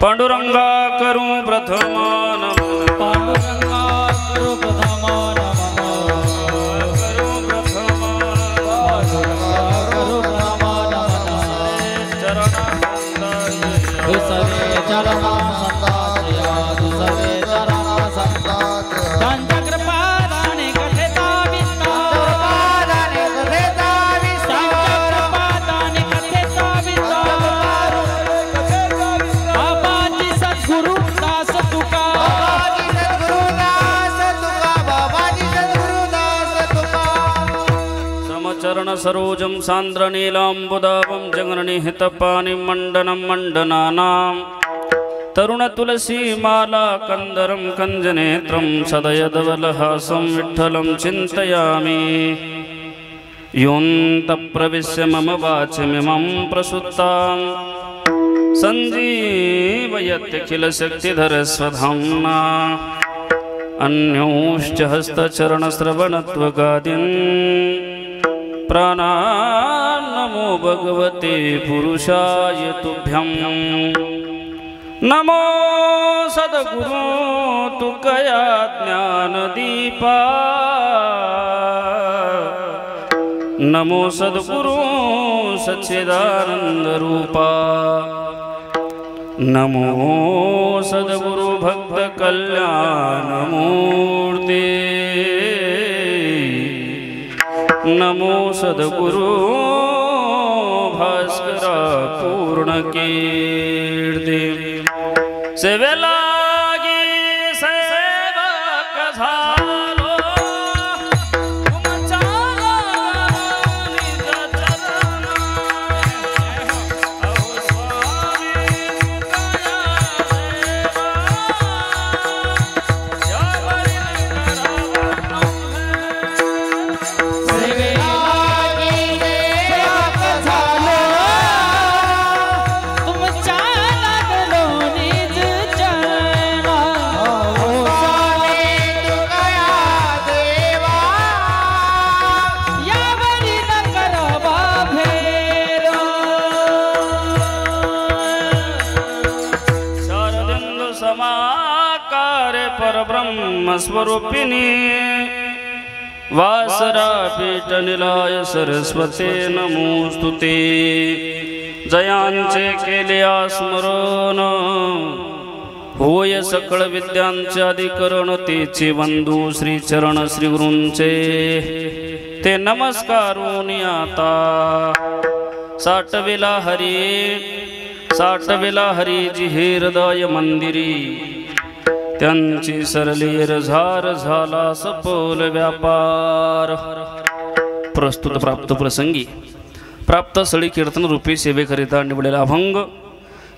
पांडुरंगा करू प्रथम नमो पांडुरंगा करू प्रथम नमो करू प्रथम पांडुरंगा करू प्रथम नमो दुसरे चरण संताचया दुसरे चरण संताच त्यांच्या कृपादाने कथेचा विस्तार कृपादाने कथेचा विस्तार कृपादाने कथेचा विस्तार बाबाजी सद्गुरु दास तुका बाबाजी सद्गुरु दास तुका बाबाजी सद्गुरु दास तुका समचरण सरोजं सान्द्र नीलाम्बुदावं जगन्निहितपाणि मण्डनं मण्डनानां तरुण तुलसी माला कंदरं कंजनेत्रं सदयदवलहासं विठ्ठलं चिन्तयामि योऽन्तःप्रविश्य मम वाचमिमं प्रसुप्तां सञ्जीवयत्यखिलशक्तिधरस्वधाम्ना अन्योश्च हस्तचरणश्रवणत्वगादीन् प्राणान्नमो भगवते पुरुषाय तुभ्यं नमो सद्गुरु तुकया ज्ञानदीपा नमो सद्गुरु सच्चिदानन्दरूपा नमो सद्गुरु भक्तकल्याणमूर्ते नमो सद्गुरु भास्करा पूर्णकीर्ती सेवेलागी सेवक झालो तुमच्या निज चरणात अहो स्वामी स्वरूपिणी वासरा पीठ निलाय सरस्वते नमोस्तुते जयांचे केले स्मरण होय सकळ विद्यांचे अधिकरण तेचे बंधू श्री चरण श्री गुरूंचे ते नमस्कारून आता साठविला हरी जी हृदय मंदिरी त्यांची सरलीर झार झाला सपोल व्यापार प्रस्तुत प्राप्त प्रसंगी प्राप्त सळी कीर्तन रूपी सेवेकरिता निवडलेला अभंग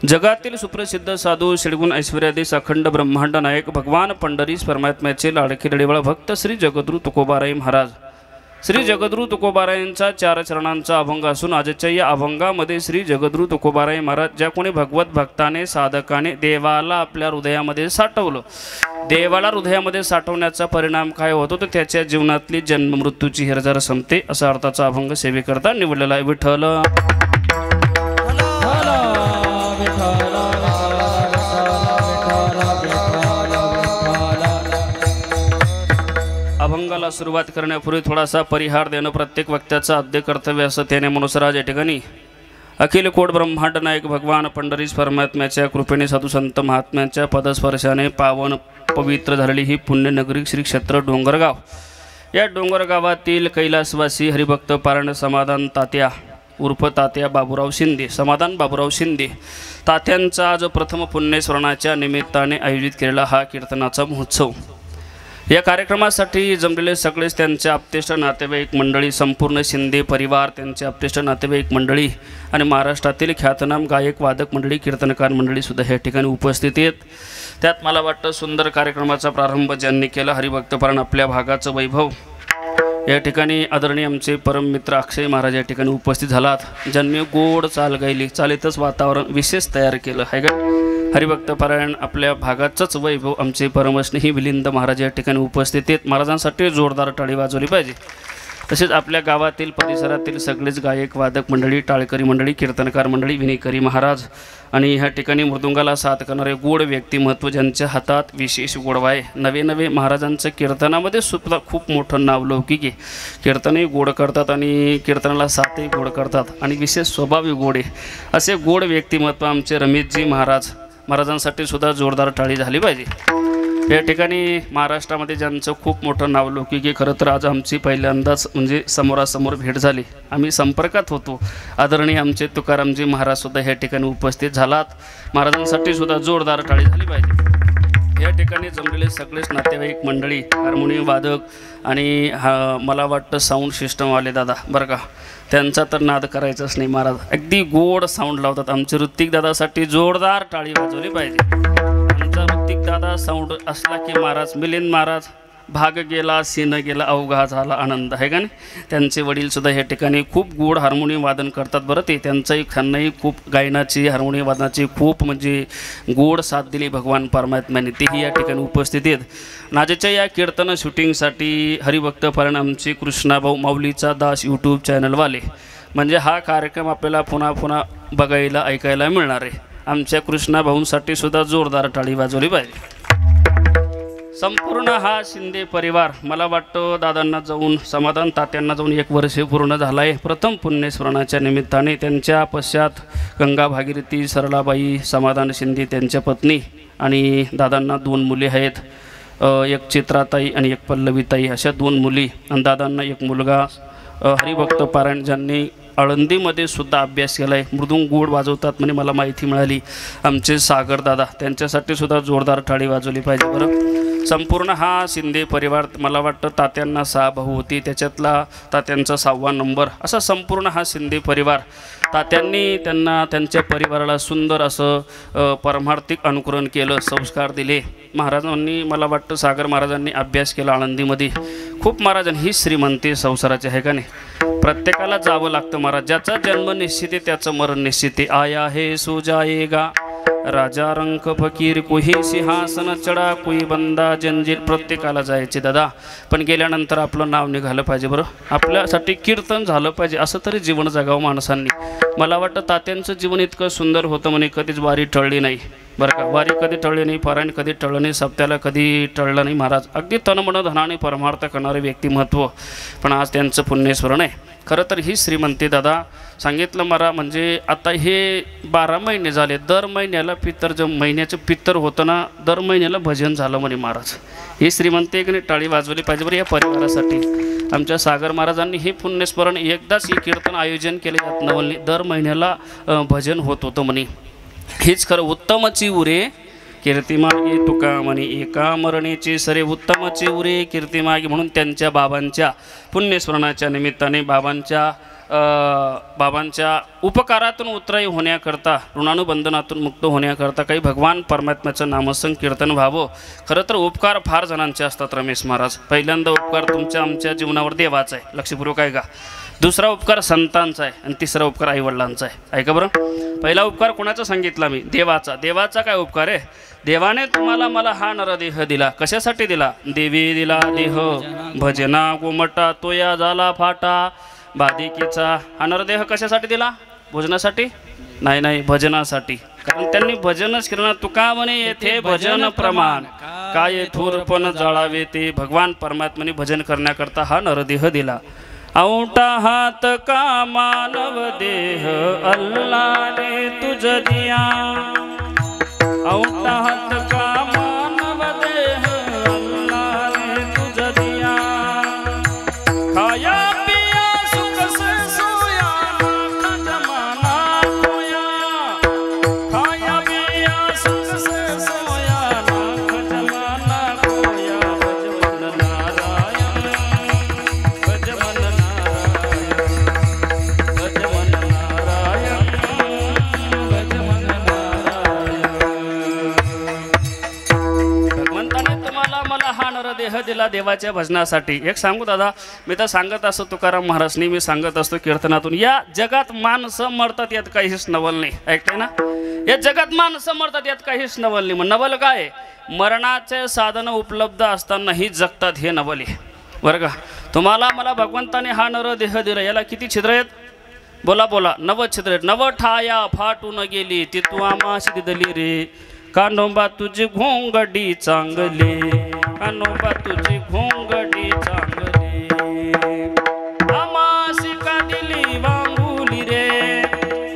जगातील सुप्रसिद्ध साधू षडगुण ऐश्वर्याधीश अखंड ब्रह्मांड नायक भगवान पंढरीस परमात्म्याचे लाडके लढीवाळ भक्त श्री जगद्गुरु तुकोबाराय महाराज श्री जगद्गुरु तुकोबारायांचा 4 चरणांचा अभंग असून आजच्या या अभंगामध्ये श्री जगद्गुरु तुकोबाराय महाराज ज्या कोणी भगवत भक्ताने साधकाने देवाला आपल्या हृदयामध्ये साठवलं देवाला हृदयामध्ये साठवण्याचा परिणाम काय होतो तर त्याच्या जीवनातली जन्म मृत्यूची हिरजार संपते असा अर्थाचा अभंग सेवेकरता निवडलेला आहे विठ्ठल अभंगाला सुरुवात करण्यापूर्वी थोडासा परिहार देणं प्रत्येक वक्त्याचा आद्य कर्तव्य असं त्याने मनुसराज या ठिकाणी अखिल कोट ब्रह्मांड नायक भगवान पंढरीस परमात्म्याच्या कृपेने साधू संत महात्म्यांच्या पदस्पर्शाने पावन पवित्र झालेली ही पुण्यनगरी श्री क्षेत्र डोंगरगाव या डोंगरगावातील कैलासवासी हरिभक्त पारायण समाधान तात्या उर्फ तात्या बाबूराव शिंदे समाधान बाबूराव शिंदे तात्यांचा आज प्रथम पुण्यस्मरणाच्या निमित्ताने आयोजित केलेला हा कीर्तनाचा महोत्सव या कार्यक्रमासाठी जमलेले सगळेच त्यांचे आप्तेष्ट नातेवाईक मंडळी संपूर्ण शिंदे परिवार त्यांचे आप्तेष्ट नातेवाईक मंडळी आणि महाराष्ट्रातील ख्यातनाम गायक वादक मंडळी कीर्तनकार मंडळी सुद्धा या ठिकाणी उपस्थित आहेत त्यात मला वाटतं सुंदर कार्यक्रमाचा प्रारंभ ज्यांनी केला हरिभक्तपरायण आपल्या भागाचं वैभव या ठिकाणी आदरणीय आमचे परम मित्र अक्षय महाराज या ठिकाणी उपस्थित झालात ज्यांनी गोड चाल गायली चालीतच वातावरण विशेष तयार केलं आहे का हरिभक्तपरायण आपल्या भागाचंच वैभव आमचे परमस्नेही विलिंद महाराज या ठिकाणी उपस्थित आहेत महाराजांसाठी जोरदार टाळी वाजवली पाहिजे तसेच आपल्या गावातील परिसरातील सगळेच गायक वादक मंडळी, टाळकरी मंडळी, कीर्तनकार मंडळी, विनेकरी महाराज आणि ह्या ठिकाणी मृदुंगाला साथ करणारे गोड व्यक्तिमत्व ज्यांच्या हातात विशेष गोडवा आहे. नवे नवे महाराजांचं कीर्तनामध्ये सुद्धा खूप मोठं नाव लौकिक आहे. कीर्तनही गोड करतात आणि कीर्तनाला साथही गोड करतात आणि विशेष स्वभावही गोड आहे. असे गोड व्यक्तिमत्व आमचे रमेशजी महाराजांसाठी सुद्धा जोरदार टाळी झाली पाहिजे. या ठिकाणी महाराष्ट्रामध्ये ज्यांचं खूप मोठं नाव लौकिक आहे. खरं तर आज आमची पहिल्यांदाच म्हणजे समोरासमोर भेट झाली, आम्ही संपर्कात होतो. आदरणीय आमचे तुकारामजी महाराजसुद्धा ह्या ठिकाणी उपस्थित झालात. महाराजांसाठी सुद्धा जोरदार टाळी झाली पाहिजे. या ठिकाणी जमलेले सगळेच नातेवाईक मंडळी, हार्मोनियम वादक आणि मला वाटतं साऊंड सिस्टमवाले दादा बरं का, त्यांचा तर नाद करायचाच नाही. महाराज अगदी गोड साऊंड लावतात. आमचे ऋत्विक दादासाठी जोरदार टाळी वाजवली पाहिजे. आमचा ऋत्विक दादा साऊंड असला की महाराज मिलिंद महाराज भाग गेला सीन गेला अवघा झाला आनंद आहे का नाही. त्यांचे वडीलसुद्धा ह्या ठिकाणी खूप गोड हार्मोनियम वादन करतात बरं. ते त्यांनाही खूप गायनाची हार्मोनियम वादनाची खूप म्हणजे गोड साथ दिली भगवान परमात्म्याने. तेही या ठिकाणी उपस्थित आहेत. नाजेच्या या कीर्तन शूटिंगसाठी हरिभक्त पारायण आमचे कृष्णाभाऊ माऊलीचा दास यूट्यूब चॅनलवाले, म्हणजे हा कार्यक्रम आपल्याला पुन्हा पुन्हा बघायला ऐकायला मिळणार आहे. आमच्या कृष्णाभाऊंसाठी सुद्धा जोरदार टाळी वाजवली पाहिजे. संपूर्ण हा शिंदे परिवार मला वाटतं दादांना जाऊन समाधान तात्यांना जाऊन 1 वर्ष पूर्ण झालं आहे. प्रथम पुण्यस्मरणाच्या निमित्ताने त्यांच्या पश्चात गंगा भागीरथी सरलाबाई समाधान शिंदे त्यांच्या पत्नी आणि दादांना 2 मुली आहेत. एक चित्राताई आणि एक पल्लवीताई अशा 2 मुली आणि दादांना 1 मुलगा. हरिभक्त पारायण ज्यांनी आळंदीमध्ये सुद्धा अभ्यास केला आहे, मृदुंग गोड वाजवतात म्हणजे मला माहिती मिळाली. आमचे सागर दादा त्यांच्यासाठी सुद्धा जोरदार टाळी वाजवली पाहिजे बरं. संपूर्ण हा शिंदे परिवार मला वाटतं तात्यांना 6 भाऊ होती, त्याच्यातला तात्यांचा 6वा नंबर. असा संपूर्ण हा शिंदे परिवार तात्यांनी त्यांच्या परिवाराला सुंदर असं परमार्थिक अनुकरण केलं, संस्कार दिले. महाराजांनी मला वाटतं सागर महाराजांनी अभ्यास केला आळंदीमध्ये. खूप महाराजांनी ही श्रीमंती संसाराची आहे का नाही. प्रत्येकाला जावं लागतं महाराज. ज्याचा जन्म निश्चित आहे त्याचं मरण निश्चित आहे. आया है सो जाएगा राजा रंक फकीर, कोही सिंहासन चढा कोई बंदा जंजीर. प्रत्येकाला जायचे दादा, पण गेल्यानंतर आपलं नाव निघालं पाहिजे बरं. आपल्यासाठी कीर्तन झालं पाहिजे, असं तरी जीवन जगावं माणसांनी. मला वाटतं तात्यांचं जीवन इतकं सुंदर होतं म्हणे कधीच वारी टळली नाही बरं का. वारी कधी टळली नाही, पारायण कधी टळलं नाही, सप्त्याला कधी टळलं नाही. महाराज अगदी तनमन धनाने परमार्थ करणारे व्यक्तिमत्व, पण आज त्यांचं पुण्यस्मरण आहे. खरं तर ही श्रीमंती दादा सांगितलं मला, म्हणजे आता हे 12 महिने झाले, दर महिन्याला महिन्याचं पित्तर होतं ना, दर महिन्याला भजन झालं म्हणे महाराज. ही श्रीमंती एक टाळी वाजवली पाहिजे बरं या परिवारासाठी. आमच्या सागर महाराजांनी हे पुण्यस्मरण एकदाच हे कीर्तन आयोजन केले यात नवलनी, दर महिन्याला भजन होत होतं म्हणे. हीच खरं उत्तमची उरे कीर्तिमागे तुका म्हणे, एका मरणेचे सरे उत्तमचे उरे कीर्तिमागे. म्हणून त्यांच्या बाबांच्या पुण्यस्मरणाच्या निमित्ताने बाबांच्या उपकारातून उतराई होण्याकरता, ऋणानुबंधनातून मुक्त होण्याकरता काही भगवान परमात्म्याचं नामसंग कीर्तन व्हावं. खरं तर उपकार फार जणांचे असतात रमेश महाराज. पहिल्यांदा उपकार तुमच्या आमच्या जीवनावर देवाचा आहे, लक्षपूर्वक आहे का. दुसरा उपकार संतांचा आहे आणि तिसरा उपकार आईवडिलांचा आहे. ऐका बरं. पहिला उपकार कोणाचा सांगितला मी, देवाचा. देवाचा काय उपकार आहे. देवाने तुम्हाला मला हा नरदेह दिला. कशासाठी दिला. देवी दिला देह भजना गोमटा तोया झाला फाटा बाधिकेचा. हा नरदेह कशासाठी दिला. भोजनासाठी नाही, भजनासाठी. कारण त्यांनी भजनच केलं. तुका म्हणे येथे भजन प्रमाण काय थोरपण जळावे ते. भगवान परमात्म्याने भजन करण्याकरता हा नरदेह दिला. औटा हात का मानव देह अल्लाने तुझ दिया. औटा हात का मानव देह अल्लाने तुझ दिया. खाया पिया सुख से सोया ना जमाना खोया. खाया पिया सुख से सोया ना जमाना खोया. भजमन नारायण भजमन देह दिला देवाच्या भजनासाठी. एक सांगू दादा, मी तर सांगत असतो तुकाराम महाराजनी, मी सांगत असतो कीर्तनातून, या जगात माणसं मरतात यात काहीच नवल नाही. ऐकताय ना. या जगात माणसं मरतात यात काहीच नवल नाही. मग नवल काय. मरणाचे साधन उपलब्ध असतानाही जगतात हे नवल आहे. बरं का. तुम्हाला मला भगवंताने हा नर देह दिला, याला किती छिद्र आहेत? बोला बोला. 90 छिद्र आहेत. 90 ठाया फाटून गेली ती तू आमाशी दिदली रे, कान्होबा तुझी घोंगडी चांगली, कान्होबा तुझी घोंगडी चांगली, आमाशी का दिली वांगुली रे,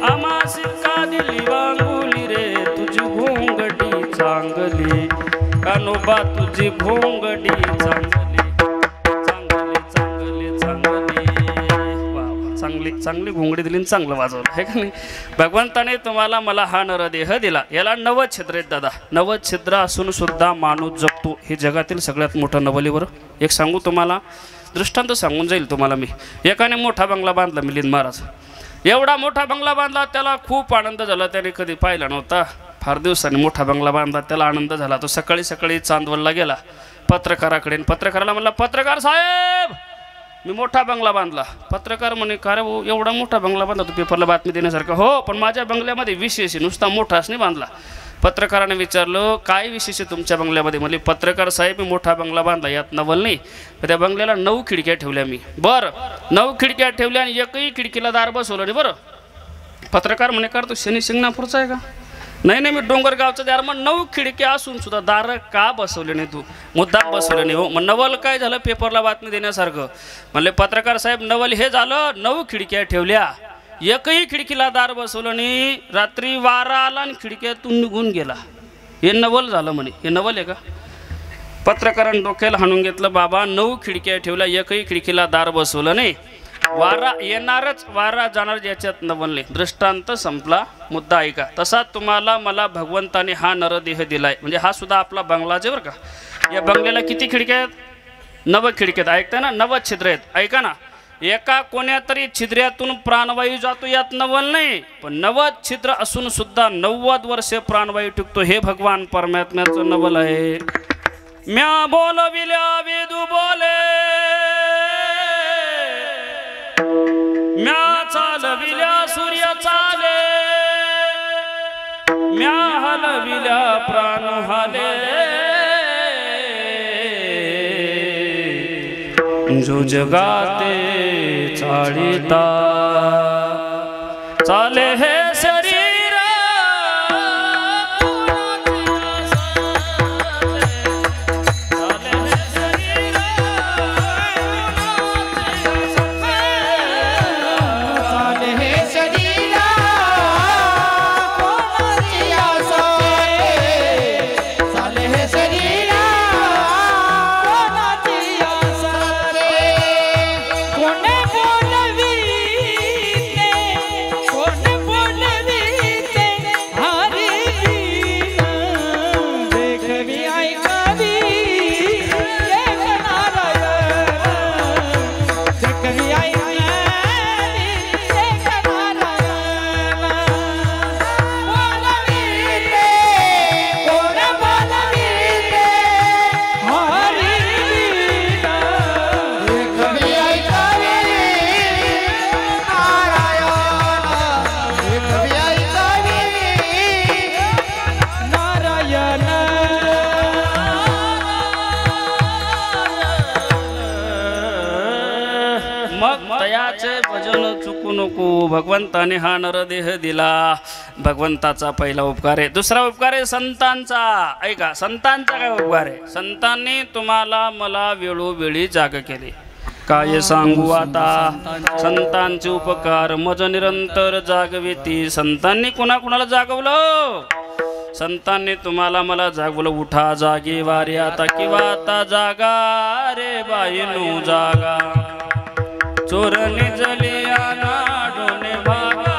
आमाशी का दिली वांगुली रे, तुझी घोंगडी चांगली, कान्होबा तुझी घोंगडी चांगली, चांगली चांगली चांगली. चांगली चांगली घोंगडी दिली आणि चांगलं वाजवलं आहे का नाही. भगवंताने तुम्हाला मला हा नरदेह दिला. याला 90 छिद्र आहेत दादा. 90 छिद्र असून सुद्धा माणूस जगतो. हे जगातील सगळ्यात मोठं नवलीवर. एक सांगू तुम्हाला, दृष्टांत सांगून जाईल तुम्हाला मी. एकाने मोठा बंगला बांधला मिलिंद महाराज. एवढा मोठा बंगला बांधला, त्याला खूप आनंद झाला. त्याने कधी पाहिला नव्हता. फार दिवसांनी मोठा बंगला बांधला, त्याला आनंद झाला. तो सकाळी सकाळी चांदवडला गेला पत्रकाराकडे. पत्रकाराला म्हणला, पत्रकार साहेब मी मोठा बंगला बांधला. पत्रकार म्हणे, का रे भाऊ एवढा मोठा बंगला बांधला तू पेपरला बातमी देण्यासारखं? हो, पण माझ्या बंगल्यामध्ये विशेष आहे, नुसता मोठाच नाही बांधला. पत्रकाराने विचारलं, काय विशेष आहे तुमच्या बंगल्यामध्ये? म्हणजे पत्रकार साहेब मी मोठा बंगला बांधला, यात नवल नाही. त्या बंगल्याला 9 खिडक्या ठेवल्या मी. बरं, 9 खिडक्या ठेवल्या आणि एकही खिडकीला दार बसवलं नाही. बरं. पत्रकार म्हणे, का तू शनी शिंगणापूरचा आहे का? नाही नाही, मी डोंगरगावचं दार. मग 9 खिडक्या असून सुद्धा दार का बसवले नाही तू? मुद्दाम बसवले नाही. हो, मग नवल काय झालं पेपरला बातमी देण्यासारखं? म्हणले पत्रकार साहेब नवल हे झालं, 9 खिडक्या ठेवल्या, एकही खिडकीला दार बसवलं नाही. रात्री वारा आला आणि खिडक्यातून निघून गेला. हे नवल झालं म्हणे. हे नवल आहे का? पत्रकारांनी डोक्याला हाणून घेतलं, बाबा 9 खिडक्या ठेवल्या, एकही खिडकीला दार बसवलं नाही. वारा येणारच, वारा जाणार, याच्यात नवल नाही. दृष्टांत संपला. मुद्दा ऐका. तसा तुम्हाला मला भगवंताने हा नरदेह दिलाय. म्हणजे हा सुद्धा आपला बंगलाच आहे बरं का. या बंगल्याला किती खिडक्या आहेत? 90 खिडक्यात. ऐकता ना, 90 छिद्र आहेत. ऐका ना, एका कोण्या तरी छिद्र्यातून प्राणवायू जातो, यात नवल नाही. पण 90 छिद्र असून सुद्धा 90 वर्षे प्राणवायू टिकतो. हे भगवान परमात्म्याचं नवल आहे. म्या बोलविल्या वेदू बोले, म्या चालविल्या सूर्य चाले, म्या हलविल्या प्राण हाले, जो जगाते चाळीता चाले हे शरीर, भगवंताने हा नरदेह दिला. भगवंताचा पहिला उपकार आहे. दुसरा उपकार आहे संतांचा. ऐका, संतांचा काय उपकार आहे? संतांनी तुम्हाला मला वेळोवेळी जाग केले. काय सांगू आता संतांचे उपकार, मज निरंतर जागवेती. संतांनी कुणाकुणाला जागवलं? संतांनी तुम्हाला मला जागवलं. उठा जागे वारे आता, किंवा आता जागा रे बाईनू जागा, चोरने जलिया ना डोने भागा,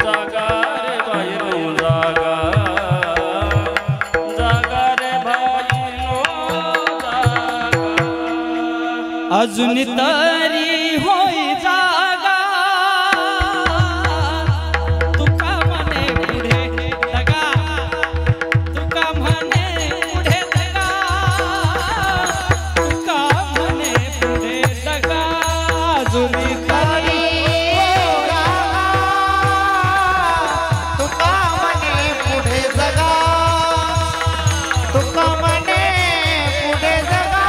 जागा रे बाईनू जागा, जागा रे बाईनू जागा. अजून तरी होई जागा, तुका म्हणे पुढे दगा, तुका म्हणे पुढे दगा, तुका म्हणे पुढे दगा. अजून तरी तुका म्हणे पुढे जगा, तुका म्हणे पुढे जगा,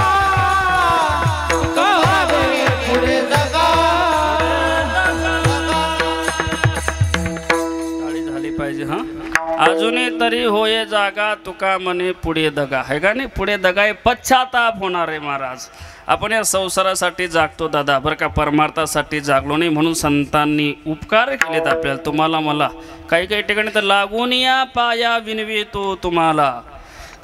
अजूनही तरी होय जागा तुका म्हणे पुढे दगा आहे का नाही. पुढे दगा आहे, पश्चाताप होणार आहे महाराज. आपण या संसारासाठी जागतो दादा बरं का, परमार्थासाठी जागलो नाही. म्हणून संतांनी उपकार केलेत आपल्याला, तुम्हाला मला. काही काही ठिकाणी तर लागून या पाया विनवितो तुम्हाला,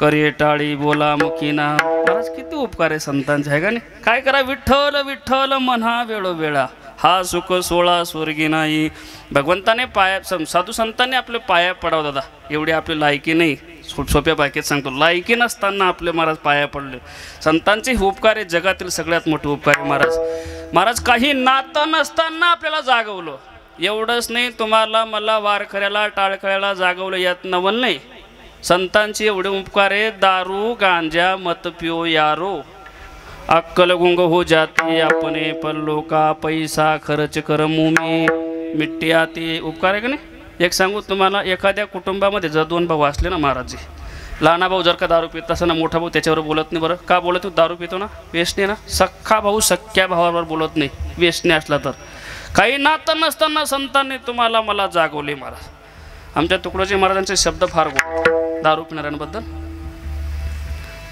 करे टाळी बोला मुखीना. महाराज किती उपकार आहे संतांचे आहे का नाही. काय करा, विठ्ठल विठ्ठल म्हणा वेळोवेळा, हा सुख सोळा स्वर्गी नाही. भगवंताने पाया साधू संतांनी आपले पाया पडाव दादा. एवढी आपली लायकी नाही, सोप्या बाकीत सांगतो, लायकी नसताना आपले महाराज पाया पडले. संतांचे उपकार आहे जगातील सगळ्यात मोठे उपकार आहे महाराज. महाराज काही नातं नसताना आपल्याला जागवलं. एवढंच नाही, तुम्हाला मला वारकऱ्याला टाळकऱ्याला जागवलं यात नवल नाही. संतांचे एवढे उपकार आहे, दारू गांजा मत पिओ यारो, अक्कल गुंग हो जाती अपने पल्लो का, पैसा खर्च कर मुमी मिट्टी आती. उपकार आहे का नाही. एक सांगू तुम्हाला, एखाद्या कुटुंबामध्ये जर दोन भाऊ असले ना महाराजजी, लहाना भाऊ जर का दारू पित असं ना, मोठा भाऊ त्याच्यावर बोलत नाही. बरं का बोलत तू, दारू पितो ना, व्यसनी ना. सख्खा भाऊ सख्या भावावर बोलत नाही व्यसनी असला तर. काही नातं नसताना संतांनी तुम्हाला मला जागवले महाराज. आमच्या तुकडोजी महाराजांचे शब्द फार गोड दारू पिणाऱ्यांबद्दल.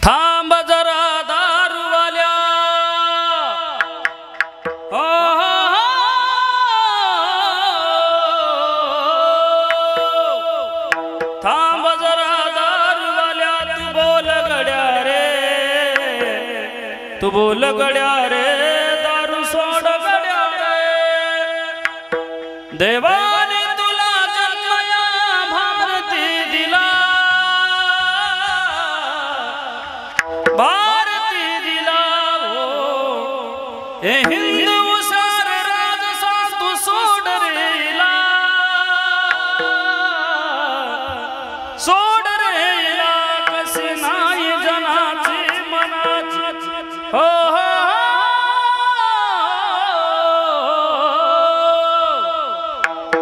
थांब जरा दारूवाल्या, थांब जरा दारूवाल्या, तू बोल गड्या रे, तू बोल गड्या रे, दारू सोड गड्या रे. देवाने तुला जन्मया भारती दिला, भारती दिला हो. हे हिंदू सार राजसा तू सोड रेला, सोड रेला. कसे नाही जनाची मनाची हो हो,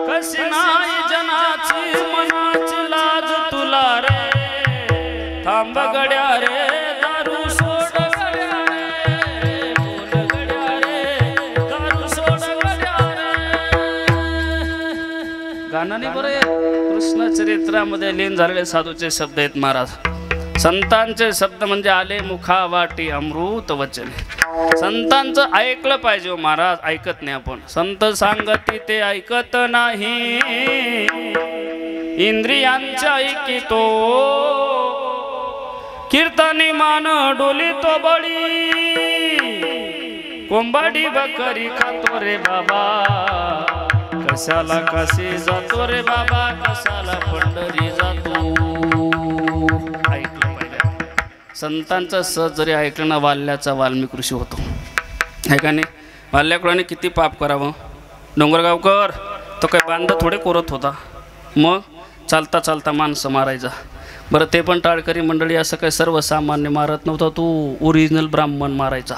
कसे नाही जनाची मनाची लाज तुला रे. थांब गड्या रे, दारू सोड गड्या रे, बोल गड्या रे, दारू सोड गड्या रे. गाणं नाही बरं, कृष्ण चरित्रामध्ये लीन झालेले साधूचे शब्द आहेत महाराज. संतांचे शब्द म्हणजे आले मुखा वाटी अमृत वचन. संतांचं ऐकलं पाहिजे हो महाराज, ऐकत नाही आपण. संत सांगती ते ऐकत नाही, इंद्रियांच्या ऐकितो, कीर्तनी मान डोलितो बळी, कोंबाडी बकरी खातो रे बाबा, कशाला काशी जातो रे बाबा, कशाला पंढरी जातो. ऐकलं पाहिजे संतांचं सहज जरी ऐकलं ना, वाल्याचा वाल्मिक ऋषी होतो आहे का नाही. वाल्याकुळाने किती पाप करावं. डोंगरगावकर तो काय बांध थोडे कोरत होता, मग चालता चालता माणसं मारायचा. बरं ते पण टाळकरी मंडळी असं काय सर्वसामान्य मारत नव्हता, तो ओरिजिनल ब्राह्मण मारायचा.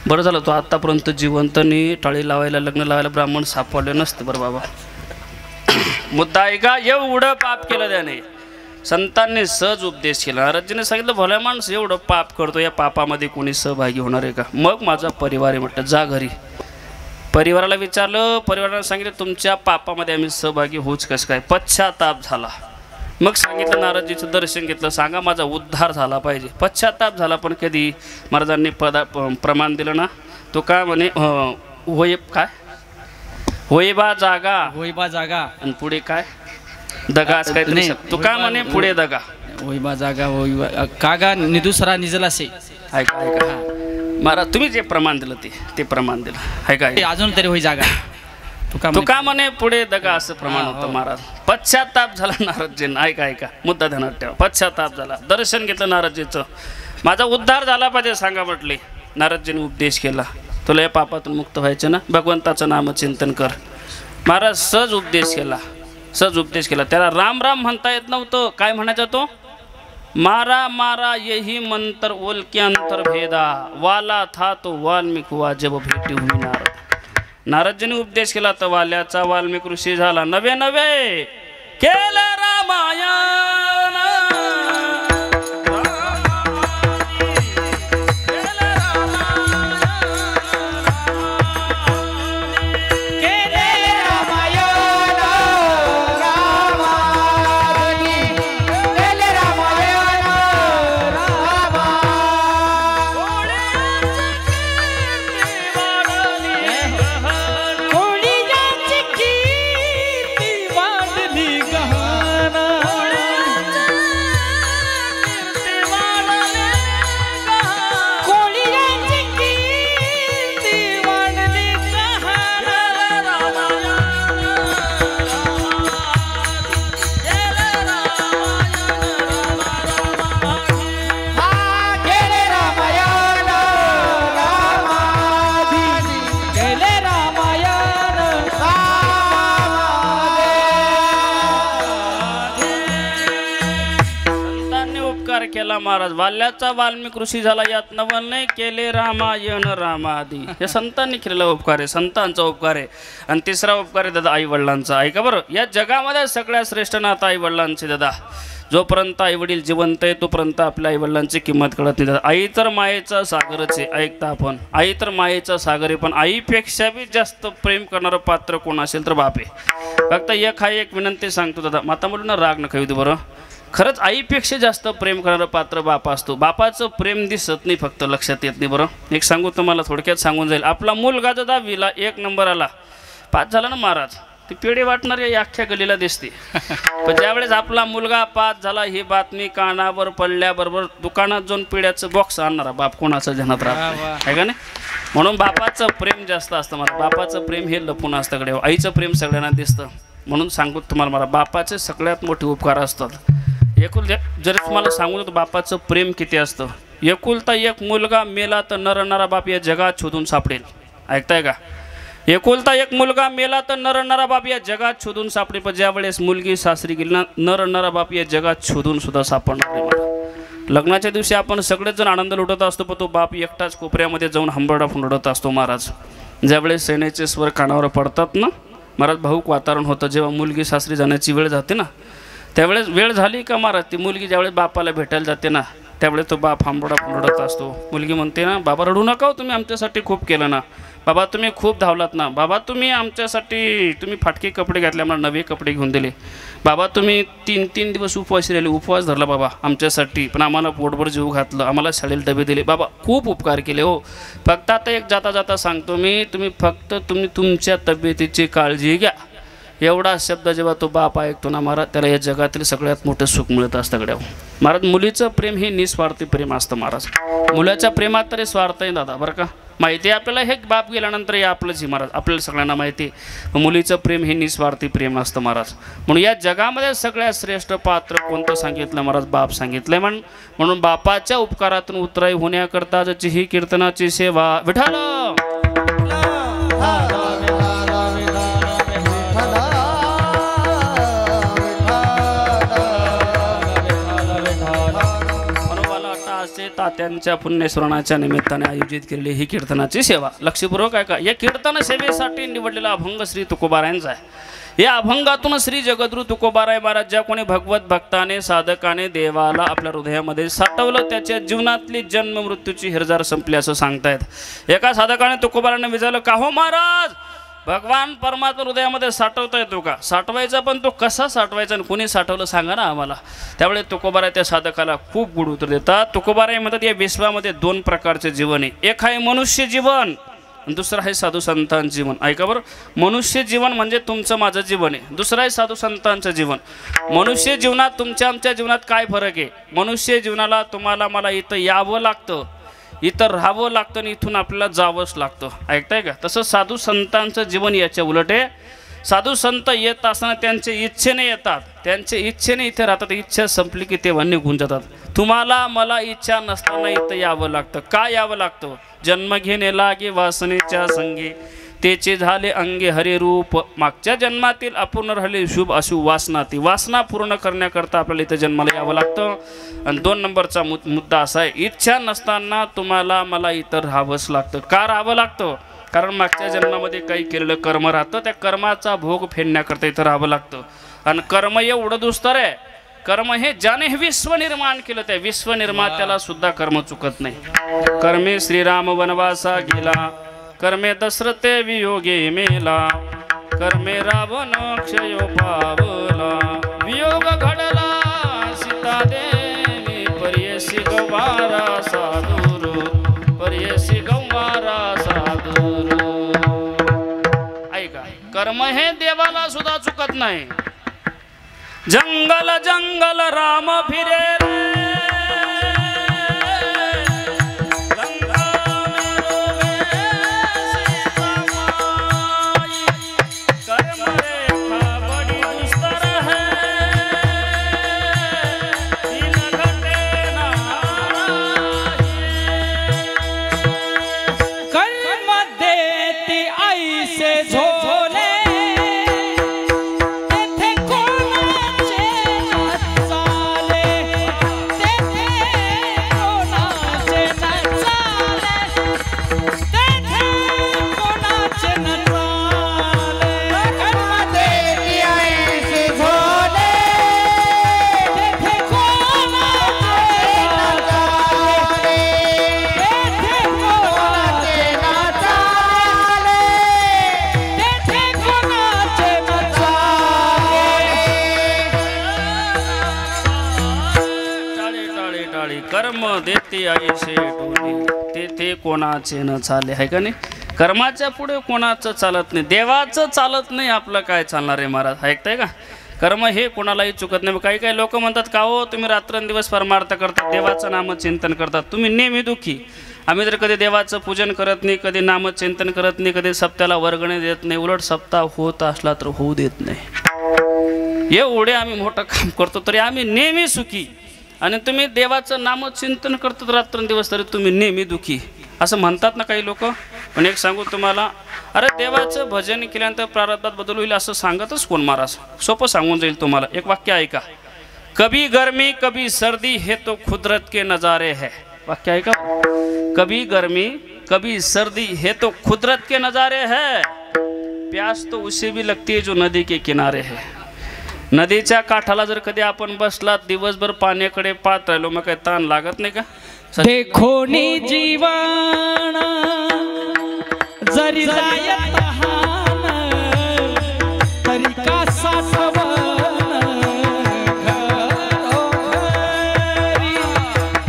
बरं झालं तो आत्तापर्यंत जिवंतनी टाळी लावायला लग्न लावायला ब्राह्मण सापडले नसते. बरं बाबा मुद्दा आहे का, एवढं पाप केलं त्याने. संतांनी सहज उपदेश केला. महाराजांनी सांगितलं, भल्या माणूस एवढं पाप करतो, या पापामध्ये कोणी सहभागी होणार आहे का. मग माझा परिवार आहे म्हटलं, जा घरी. परिवाराला विचारलं, परिवाराला सांगितलं तुमच्या पापामध्ये आम्ही सहभागी होऊच कसं काय. पश्चाताप झाला. मग सांगितलं, नारदजीचं दर्शन घेतलं, सांगा माझा उद्धार झाला पाहिजे. पश्चाताप झाला, पण कधी महाराजांनी प्रमाण दिलं ना, तो काय म्हणे, होय काय होय बा जागा, होय बा जागा, आणि पुढे काय दगा. काय तू काय म्हणे, पुढे दगा, होय बा जागा, होय कागा निदुसरा निजलासे. ऐका ऐका महाराज, तुम्ही जे प्रमाण दिलं ते प्रमाण दिलं आहे काय. अजून तरी होय जागा, तू का म्हणे पुढे दगा, असं प्रमाण होतं महाराज. पश्चाताप झाला नारदजींना. ऐका ऐका मुद्दा ध्यानात ठेवा. पश्चाताप झाला, दर्शन घेतलं नारदजीचं, माझा उद्धार झाला पाहिजे सांगा म्हटले. नारदजीने उपदेश केला, तुला या पापातून मुक्त व्हायचं ना, भगवंताचं नामचिंतन कर. महाराज सहज उपदेश केला, सहज उपदेश केला. त्याला राम राम म्हणता येत नव्हतं. काय म्हणायचं तो, मारा मारा यही मंत्र ओल के अंतर भेदा, वाला था तो वाल्मिक हुआ जब भेटी हुई नारद. नारदजीने उपदेश केला तर वाल्याचा वाल्मिक ऋषी झाला. नवे नवे केले रामायण, केले रामायण, उपकार केला महाराज. वाल्याचा वाल्मिक ऋषी झाला यात नवल नाही केले रामायण रामादी. या संतांनी केलेला उपकार आहे, संतांचा उपकार आहे. आणि तिसरा उपकार आहे दादा आई वडिलांचा. ऐका बरं, या जगामध्ये सगळ्यात श्रेष्ठ नातं आई वडिलांचे दादा. जोपर्यंत आई वडील जिवंत आहे तोपर्यंत आपल्या आई वडिलांची किंमत कळत नाही. आई तर मायेचा सागरच आहे. ऐकता आपण, आई तर मायेचा सागर आहे, पण आईपेक्षा बी जास्त प्रेम करणारं पात्र कोण असेल तर बाप आहे. फक्त एक विनंती सांगतो दादा, माता मुलींना राग नका येऊ दे बरं. खरंच आईपेक्षा जास्त प्रेम करणारं पात्र बाप असतो. बापाचं प्रेम दिसत नाही, फक्त लक्षात येत नाही बरं. एक सांगू तुम्हाला, थोडक्यात सांगून जाईल. आपला मुलगा जर 10वीला 1 नंबर आला, 5 झाला ना महाराज, ती पेढे वाटणार या अख्ख्या गलीला दिसते. पण ज्यावेळेस आपला मुलगा 5 झाला ही बातमी कानावर पडल्याबरोबर दुकानात जाऊन पेढ्याचं बॉक्स आणणारा बाप कोणाचं ध्यानात राहत आहे का नाही. म्हणून बापाचं प्रेम जास्त असतं मला. बापाचं प्रेम हे लपून असतं कडे, आईचं प्रेम सगळ्यांना दिसतं. म्हणून सांगू तुम्हाला, मला बापाचे सगळ्यात मोठे उपकार असतात. जर तुम्हाला सांगू तर बापाचं प्रेम किती असतं. एकुलता एक मुलगा मेला तर न रडणारा बाप या जगात शोधून सापडेल. ऐकताय का? एकुलता एक मुलगा मेला तर न रडणारा बाप या जगात शोधून सापडेल. पण ज्या वेळेस मुलगी सासरी गेली ना, न रडणारा बाप या जगात शोधून सुद्धा सापडणार नाही. लग्नाच्या दिवशी आपण सगळेच जण आनंद लुटत असतो, पण तो बाप एकटाच कोपऱ्यामध्ये जाऊन हंबरडा फुंडत असतो महाराज. ज्यावेळेस सेनेचे स्वर कानावर पडतात ना महाराज, भाऊक वातावरण होतं. जेव्हा मुलगी सासरी जाण्याची वेळ जाते ना, त्यावेळेस वेळ झाली का महाराज, ती मुलगी ज्यावेळेस बापाला भेटायला जाते ना, त्यावेळेस तो बाप हंबरडा फुंडत असतो. मुलगी म्हणते ना, बाबा रडू नका, तुम्ही आमच्यासाठी खूप केलं ना, बाबा तुम्ही खूप धावलात ना, बाबा तुम्ही आमच्यासाठी तुम्ही फाटके कपडे घातले, आम्हाला नवे कपडे घेऊन दिले, बाबा तुम्ही 3 दिवस उपवासी राहिले, उपवास धरला बाबा आमच्यासाठी, पण आम्हाला पोटभर जीव घातलं, आम्हाला शाळेला डबे दिले, बाबा खूप उपकार केले हो. फक्त आता एक जाता जाता सांगतो मी, तुम्ही तुमच्या तब्येतीची काळजी घ्या. एवढा शब्द जेव्हा तो बाप ऐकतो ना महाराज, त्याला या जगातील सगळ्यात मोठं सुख मिळतं असतं गड्या महाराज. मुलीचं प्रेम हे निस्वार्थी प्रेम असतं महाराज. मुलाच्या प्रेमात तरी स्वार्थ आहे दादा बरं का. माहिती आहे आपल्याला, हे बाप गेल्यानंतर हे आपलंच ही महाराज, आपल्याला सगळ्यांना माहिती आहे. मुलीचं प्रेम हे निस्वार्थी प्रेम असतं महाराज. म्हणून या जगामध्ये सगळ्यात श्रेष्ठ पात्र कोणतं सांगितलं महाराज, बाप सांगितलंय. म्हणून बापाच्या उपकारातून उतराई होण्याकरता जची ही कीर्तनाची सेवा. विठ्ठल तात्यांच्या पुण्यस्मरणाच्या निमित्ताने आयोजित केलेली ही कीर्तनाची सेवा. लक्षपूर्वक आहे का. या कीर्तन सेवेसाठी निवडलेला अभंग श्री तुकोबारायांचा आहे. या अभंगातून श्री जगद्गुरु तुकोबाराय महाराज ज्या कोणी भगवत भक्ताने साधकाने देवाला आपल्या हृदयामध्ये साठवलं, त्याच्या जीवनातली जन्म मृत्यूची हिरजार संपली असं सांगतायत. एका साधकाने तुकोबाराने विचारलं, का हो महाराज, भगवान परमात्मा हृदयामध्ये साठवता येतो का? साठवायचा, पण तो कसा साठवायचा आणि कोणी साठवलं सांगा ना आम्हाला. त्यावेळी तुकोबाराय त्या साधकाला खूप गुढ उत्तर देतात. तुकोबाराय म्हणतात, या विश्वामध्ये 2 प्रकारचे जीवन आहे. एक आहे मनुष्य जीवन, दुसरं आहे साधू संतांचं जीवन. ऐका बरं, मनुष्य जीवन म्हणजे तुमचं माझं जीवन आहे. दुसरं आहे साधू संतांचं जीवन. मनुष्य जीवनात तुमच्या आमच्या जीवनात काय फरक आहे? मनुष्य जीवनाला तुम्हाला मला इथं यावं लागतं, इथं राहावं लागतं आणि इथून आपल्याला जावंच लागतं. ऐकताय का? तसं साधू संतांचं जीवन याच्या उलट आहे. साधू संत येत असताना त्यांचे इच्छेने येतात, त्यांचे इच्छेने इथे राहतात. इच्छा संपली की तेव्हा निघून जातात. तुम्हाला मला इच्छा नसताना इथं यावं लागतं. का यावं लागतं? जन्म घेणे लागे वासनेच्या संगी, तेचे झाले अंगे हरे रूप. मागच्या जन्मातील अपूर्ण राहिले शुभ अशुभ वासना, ती वासना पूर्ण करण्याकरता आपल्याला इथं जन्माला यावं लागतं. आणि 2 नंबरचा मुद्दा असा आहे, इच्छा नसताना तुम्हाला मला इथं राहावंच लागतं. का राहावं लागतं? कारण मागच्या जन्मामध्ये काही केलेलं कर्म राहतं, त्या कर्माचा भोग फेडण्याकरता इथं राहावं लागतं. आणि कर्म एवढं दुस्तर आहे, कर्म हे ज्याने हे विश्व निर्माण केलं, त्या विश्व निर्मात्याला सुद्धा कर्म चुकत नाही. कर्मे श्रीराम वनवासा गेला, कर्मे दशरथे वियोगे मेला, कर्मे रावण क्षय पावला, वियोग घडला सीता देवी, पर्यसी गवारा साधुरू, पर्यसी गवारा साधुरू. ऐका, कर्म हे देवाला सुद्धा चुकत नाही. जंगल जंगल राम फिरे रे, कर्म देते ऐसे डोले ते कोणाचे न चाले आहे का नाही. कर्माच्या पुढे कोणाचं चालत नाही, देवाचं चालत नाही, आपलं काय चालणार आहे महाराज. ऐकताय का. कर्म हे कोणालाही चुकत नाही. काही काही लोक म्हणतात का हो तुम्ही रात्रंदिवस परमार्थ करतात, देवाचं नामचिंतन करतात, तुम्ही नेहमी दुःखी. आम्ही तर कधी देवाचं पूजन करत नाही, कधी नामचिंतन करत नाही, कधी सप्त्याला वर्गणी देत नाही, उलट सप्ताह होत असला तर होऊ देत नाही. एवढे आम्ही मोठं काम करतो तरी आम्ही नेहमी सुखी. आणि तुम्ही देवाचं नामचिंतन करतात रात्रंदिवस तरी तुम्ही नेहमी दुःखी असं म्हणतात ना काही लोक. पण एक सांगू तुम्हाला, अरे देवाचं भजन केल्यानंतर प्रारब्धात बदल होईल असं सांगतच कोण महाराज. सोपं सांगून जाईल तुम्हाला. एक वाक्य ऐका. कभी गर्मी कभी सर्दी हे तो कुदरत के नजारे है. वाक्य ऐका. कभी गर्मी कभी सर्दी है तो कुदरत के नजारे है. प्यास तो उसे भी लगती है जो नदी के किनारे है. नदीच्या काठाला जर कधी आपण बसलात दिवसभर पाण्याकडे पाहत राहिलो मग काही ताण लागत नाही का. देखो नी जीवन जरी जायत हान तरी का साठवण घरोघरी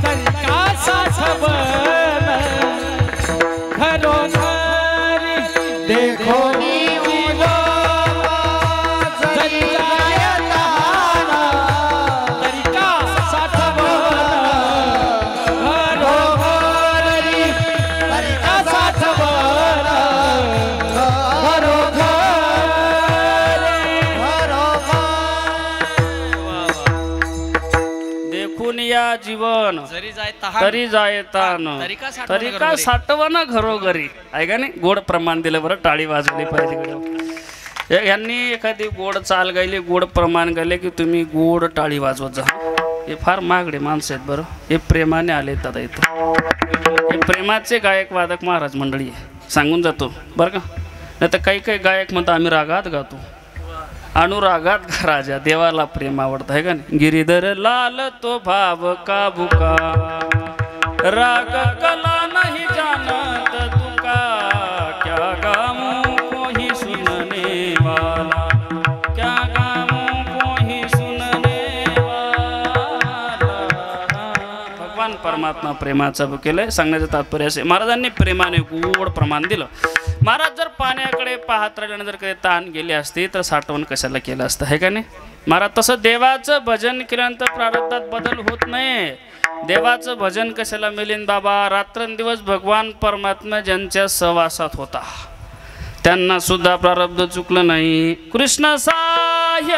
तरी का साठवण घरोघरी. देखो जीवन तरी जायतान तरी का साठवण घरोघरी. आहे का नाही. गोड प्रमाण दिलं बरं. टाळी वाजवली पाहिजे. यांनी एखादी गोड चाल गायली, गोड प्रमाण गायले की तुम्ही गोड टाळी वाजवत जा. हे फार महागडे माणसं आहेत बरं. हे प्रेमाने आले दादा इथं. हे प्रेमाचे गायक वादक महाराज मंडळी आहे. सांगून जातो बरं का. नाही तर काही काही गायक म्हणतात आम्ही रागात गातो. अनुरागात राजा देवाला प्रेम आवडतं आहे का नाही. गिरीधर लाल तो भाव का भुका राग कला नहीं जानत तुका क्या गाऊं कोई सुनने वाला क्या गाऊं कोई सुनने वाला. भगवान परमात्मा प्रेमाचा केलंय. सांगण्याचं तात्पर्य असे महाराजांनी प्रेमाने गोड प्रमाण दिलं. महाराज जर पाण्याकडे पाहत राहिल्याने जर कधी ताण गेली असती तर साठवण कशाला केलं असतं आहे का नाही. महाराज तसं देवाचं भजन केल्यानंतर प्रारब्धात बदल होत नाही. देवाचं भजन कशाला मिलीन बाबा. रात्रंदिवस भगवान परमात्मा ज्यांच्या सहवासात होता त्यांना सुद्धा प्रारब्ध चुकलं नाही. कृष्ण साह्य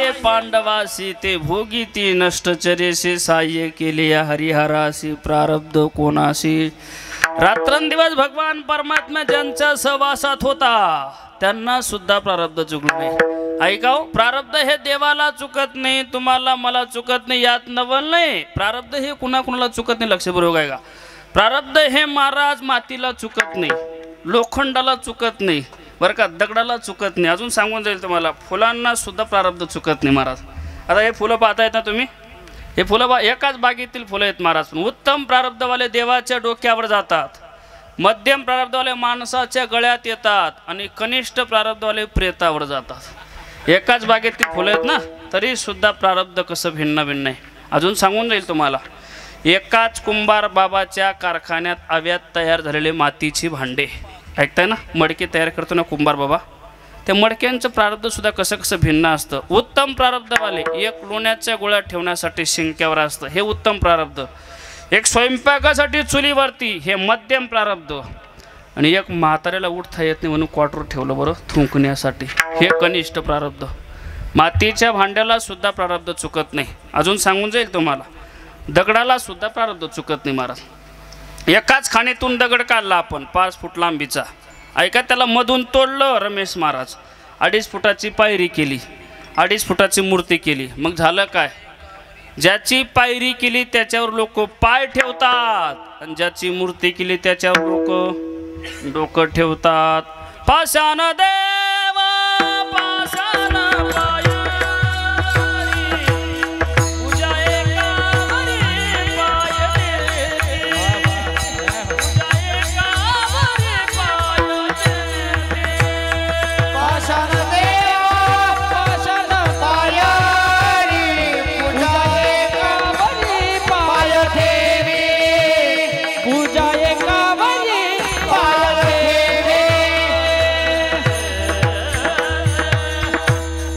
हे पांडवासी ते भोगीती नष्टचरेसे साह्य केले या हरिहरासी प्रारब्ध कोणासी। रात्रंदिवस भगवान परमात्मा ज्यांच्या सहवासात होता त्यांना सुद्धा प्रारब्ध चुकलं नाही। ऐकाव, प्रारब्ध हे देवाला चुकत नाही, तुम्हाला मला चुकत नाही, यात नवल नाही। प्रारब्ध हे कुणाकुणाला चुकत नाही, लक्षपूर्वक आहे का। प्रारब्ध हे महाराज मातीला चुकत नाही, लोखंडाला चुकत नाही बरं का, दगडाला चुकत नाही। अजून सांगून जाईल तुम्हाला, फुलांना सुद्धा प्रारब्ध चुकत नाही महाराज। आता हे फुलं पाहतायत ना तुम्ही, हे फुलं एकाच बागेतील फुलं आहेत महाराज। उत्तम प्रारब्धवाले देवाच्या डोक्यावर जातात, मध्यम प्रारब्धवाले माणसाच्या गळ्यात येतात आणि कनिष्ठ प्रारब्धवाले प्रेतावर जातात। एकाच बागेतील फुलं आहेत ना, तरी सुद्धा प्रारब्ध कसं भिन्न भिन्न आहे। अजून सांगून जाईल तुम्हाला, एकाच कुंभार बाबाच्या कारखान्यात अव्यात तयार झालेले मातीची भांडे ऐकताय ना, मडके तयार करतो ना कुंभार बाबा, त्या मडक्यांचं प्रारब्ध सुद्धा कसं कसं भिन्न असतं। उत्तम प्रारब्धवाले एक लोण्याच्या गोळ्या ठेवण्यासाठी शिंक्यावर असतं, हे उत्तम प्रारब्ध। एक स्वयंपाकासाठी चुलीवरती, हे मध्यम प्रारब्ध। आणि एक म्हाताऱ्याला उठता येत नाही म्हणून क्वार्टर ठेवलं बरं थुंकण्यासाठी, हे कनिष्ठ प्रारब्ध। मातीच्या भांड्याला सुद्धा प्रारब्ध चुकत नाही। अजून सांगून जाईल तुम्हाला, दगडाला सुद्धा प्रारब्ध चुकत नाही महाराज। एकाच खाणीतून दगड काढला आपण 5 फूट लांबीचा, ऐका, त्याला मधून तोडलं रमेश महाराज, 2.5 फुटाची पायरी केली, 2.5 फुटाची मूर्ती केली, मग झालं काय, ज्याची पायरी केली त्याच्यावर लोक पाय ठेवतात आणि ज्याची मूर्ती केली त्याच्यावर लोक डोकं ठेवतात। पाषाण देव पाषाण पायरी, पूजा एकावरी पाय देते, पूजा एकावरी पाय देते। पाषाण देव पाषाण पायरी, पूजा एकावरी पाय ठेवी, पूजा एकावरी पाय ठेवी।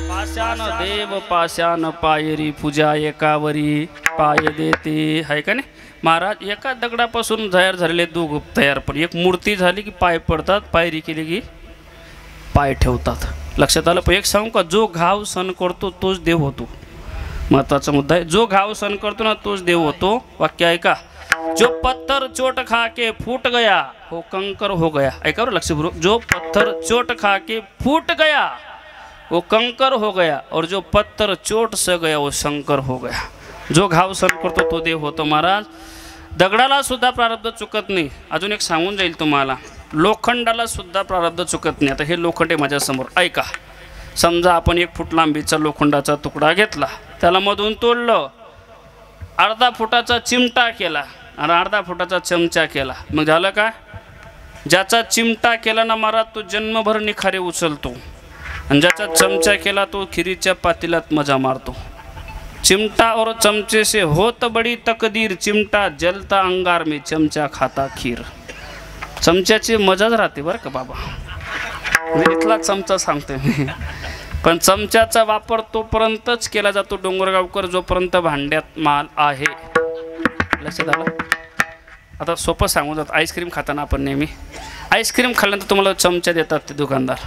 पाषाण देव पाषाण पायरी, पूजा एकावरी पाय देते, आहे का नाही महाराज। एका दगडापासून तयार झालेले दोघं तयार, पण एक मूर्ती झाली की पाय पडतात, पायरी केली की पाय ठेवतात। लक्षात आलं। पण एक सांगू का, जो घाव सण करतो तोच देव होतो, महत्वाचा मुद्दा आहे। जो घाव सण करतो ना तोच देव होतो। वाक्य ऐका, जो पत्थर चोट खा के फूट गया वो कंकर हो गया। ऐका बरं लक्षपूर्वक, जो पत्थर चोट खा के फूट गया वो कंकर हो गया और जो पत्थर चोट से गया वो शंकर हो गया। जो घाव सण करतो तो देव होतो महाराज। दगडाला सुद्धा प्रारब्ध चुकत नाही। अजून एक सांगून जाईल तुम्हाला, लोखंडाला सुद्धा प्रारब्ध चुकत नाही। आता हे लोखंड आहे माझ्यासमोर, ऐका, समजा आपण 1 फूट लांबीचा लोखंडाचा तुकडा घेतला, त्याला मधून तोडलं, अर्धा फुटाचा चिमटा केला आणि अर्धा फुटाचा चमचा केला, मग झालं काय, ज्याचा चिमटा केला ना महाराज तो जन्मभर निखारे उचलतो आणि ज्याचा चमचा केला तो खिरीच्या पातेल्यात मजा मारतो। चिमटा और चमचे से होत बड़ी तकदीर, चिमटा जलता अंगार में चमचा खाता खीर। चमच्याची मजाच राहते बरं का बाबा, मी इथला चमचा सांगतोय मी। पण चमच्याचा वापर तोपर्यंतच केला जातो डोंगरगावकर जोपर्यंत भांड्यात माल आहे। लक्षात आलं। आता सोपं सांगून जात, आईस्क्रीम खाताना आपण नेहमी आईस्क्रीम खाल्ल्यानंतर तुम्हाला चमचा देतात ते दुकानदार।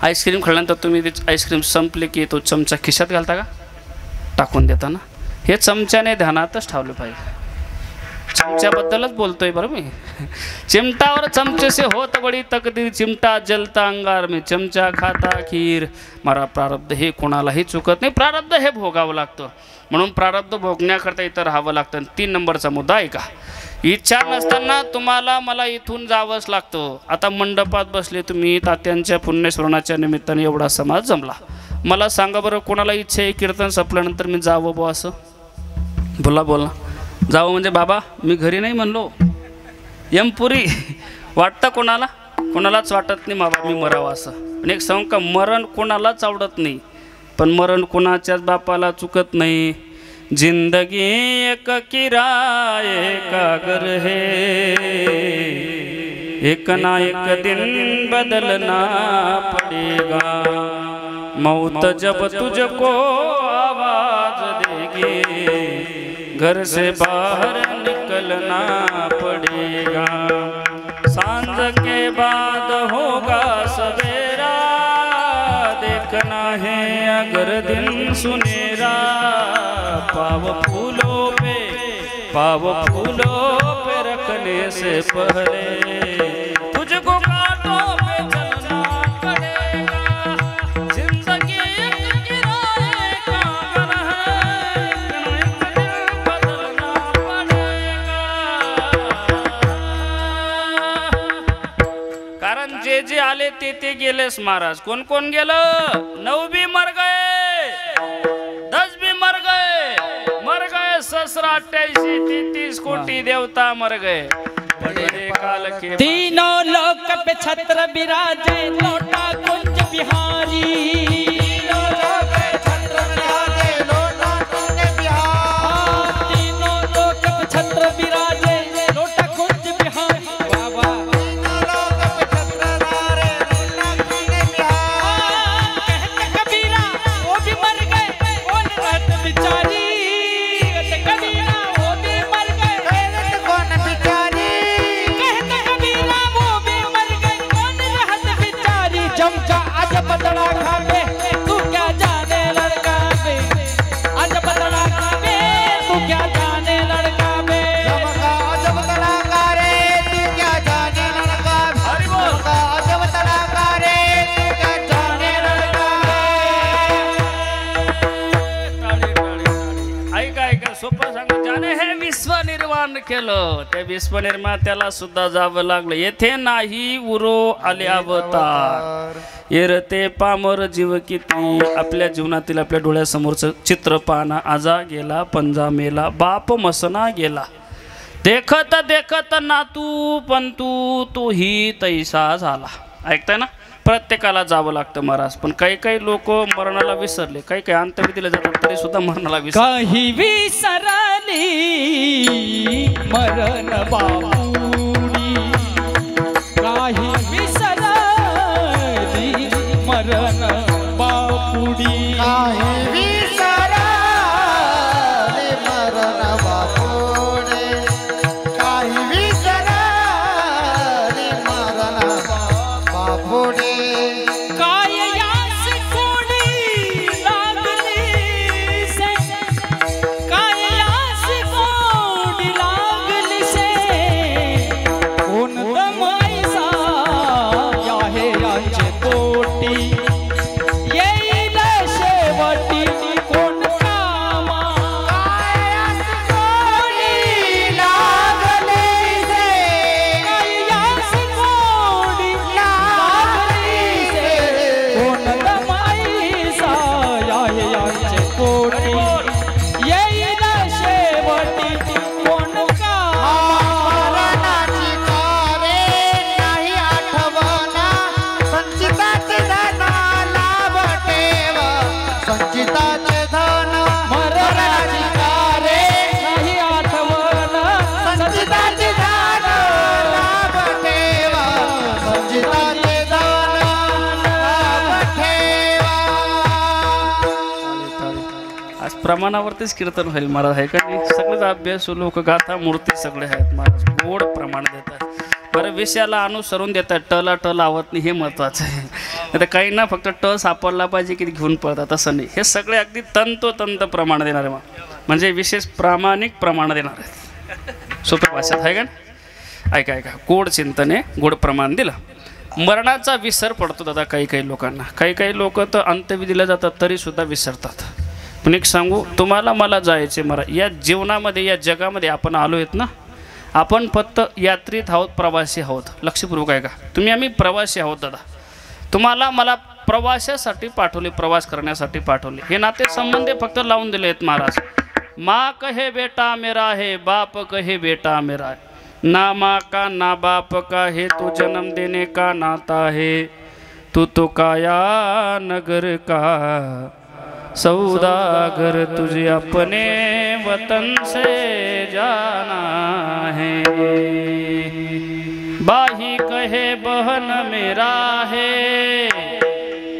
आईस्क्रीम खाल्ल्यानंतर तुम्ही आईस्क्रीम संपले की तो चमचा खिशात घालता का, टाकून देता ना, हे चमच्याने ध्यानातच ठेवलं पाहिजे। चमच्याबद्दलच बोलतोय बरं मी। चिमटा और चमचे से होत बड़ी तकदीर, चिमटा जलता अंगार में चमचा खाता खीर। मारा प्रारब्ध हे कोणालाही चुकत नाही, प्रारब्ध हे भोगावं लागतं, म्हणून प्रारब्ध भोगण्याकरता इथं राहावं लागतं। 3 नंबरचा मुद्दा आहे का, इच्छा नसताना तुम्हाला मला इथून जावंच लागतं। आता मंडपात बसले तुम्ही, तात्यांच्या पुण्यस्मरणाच्या निमित्ताने एवढा समाज जमला, मला सांगा बरं कोणाला इच्छा आहे कीर्तन संपल्यानंतर मी जावं बुवा असं, बोला बोला, जावं म्हणजे बाबा मी घरी नाही म्हणलो, यमपुरी वाटतं कोणाला, कोणालाच वाटत नाही बाबा मी मरावं असं। आणि एक सांगू का, मरण कोणालाच आवडत नाही, पण मरण कोणाच्याच बापाला चुकत नाही। जिंदगी एक किराए का घर है, एक ना एक दिन बदलना पड़ेगा, मौत जब तुझको आवाज देगी, घर से बाहर निकलना पड़ेगा। सांझ के बाद होगा सवेरा, देखना है अगर कर दिन सुनेरा, पाव फूलों पे रखने से पहले तुझको कांटों पे चलना पड़ेगा। जिंदगी एक किराए का घर है, बदलना पड़ेगा। कारण जे आले ते गेलेस महाराज। कोण कोण गेलं? 9 भी मर गए, 10 भी मर गए। 88 कोटि देवता मर गए। बड़े काल के तीनों लोक पे छत्र विराजे, लोटा कुंज बिहारी। तीनों लोक पे छत्र विराजे, लोटा कुंज बिहारी। तीनों लोक पे छत्र विराजे, लोटा कुंज बिहारी। बाबा तीनों लोक पे छत्र विराजे, लोटा कुंज बिहारी। कहते कबीरा वो भी मर गए, कौन रहत बिचारी। कबीरा वो भी मर गए, कहत कौन बिचारी। कहते कबीरा वो भी मर गए, कौन रहत बिचारी। जम का आज बदला खावे, तू क्या जाने लड़का बे। आज बदला खावे, तू क्या जाने लड़का बे। जब तड़ाकारे तू क्या जाने लड़का। जब तड़ाकारे तू क्या जाने लड़का। ऐका सोपं सांग। ज्याने हे विश्व निर्माण केलं, त्या विश्व निर्मात्याला सुद्धा जावं लागलं। येथे नाही उरो आले अवतार, येरते पामर जीव किती। आपल्या जीवनातील आपल्या डोळ्यासमोरचं चित्र पाहना, आजा गेला पंजा मेला, बाप मसना गेला। देखत देखत नातू पण तूही तैसा झाला। ऐकताय ना? प्रत्येकाला जावं लागतं महाराज। पण काही लोक मरणाला विसरले, काही अंत्यविधीला जातात तरी सुद्धा मरणाला विसरले। काही विसरली मरण बापुडी, काही विसरली मरण बापुडी। काही विसरली मरण बापुडी, काही विसरली मरण बापुडी। काय यास कोणी लागली से, काय यास कोणी लागली से। कोण दमाईसा आहे यांचे पोटी, येईल शेवटी कोण कामा। काय यास कोणी लागली से, काय यास कोणी लागली से। कोण दमाईसा आहे यांचे पोटी, येईल शेवटी कोण कामा। मरणाची कारे नाही आठवना, संचिताचे धन लाभ ठेवा, संचिताचे धन। मरणाची कारे नाही आठवण, संचिताचे धन लाभ ठेवा, संचिताचे धन लाभ ठेवा। आज प्रमाणावरतीच कीर्तन होईल महाराज, आहे का नाही? सगळेच अभ्यास लोक गाथा मूर्ती सगळे आहेत महाराज। गोड प्रमाण देतात बरं, विषयाला अनुसरून देतात। टला ट लावत नाही, हे महत्वाचं आहे। आता काही ना फक्त ट सापडला पाहिजे की घेऊन पळतात, तसं नाही। हे सगळे अगदी तंतोतंत प्रमाण देणारे, म्हणजे विशेष प्रामाणिक प्रमाण देणार आहेत। सोप्या भाषेत आहे का? ऐका गोड चिंतने गोड प्रमाण दिलं। मरणाचा विसर पडतो दादा काही लोकांना। काही लोक तर अंत्यविधीला जातात तरी सुद्धा विसरतात। पण एक सांगू तुम्हाला, मला जायचे मरा या जीवनामध्ये, या जगामध्ये आपण आलो आहेत ना, आपण फक्त यात्रीत आहोत, प्रवासी आहोत। लक्षपूर्वक आहे का? तुम्ही आम्ही प्रवासी आहोत दादा। तुम्हाला मला प्रवासासाठी पाठवले, प्रवास करण्यासाठी पाठवले। हे नाते संबंध फक्त लावून दिले आहेत महाराज। माँ कहे बेटा मेरा है, बाप कहे बेटा मेरा है। ना माँ का ना बाप का है, तो जन्म देने का नाता है। तू तो काया नगर का सौदागर, तुझे अपने वतन से जाना है। बाही कहे बहन मेरा है,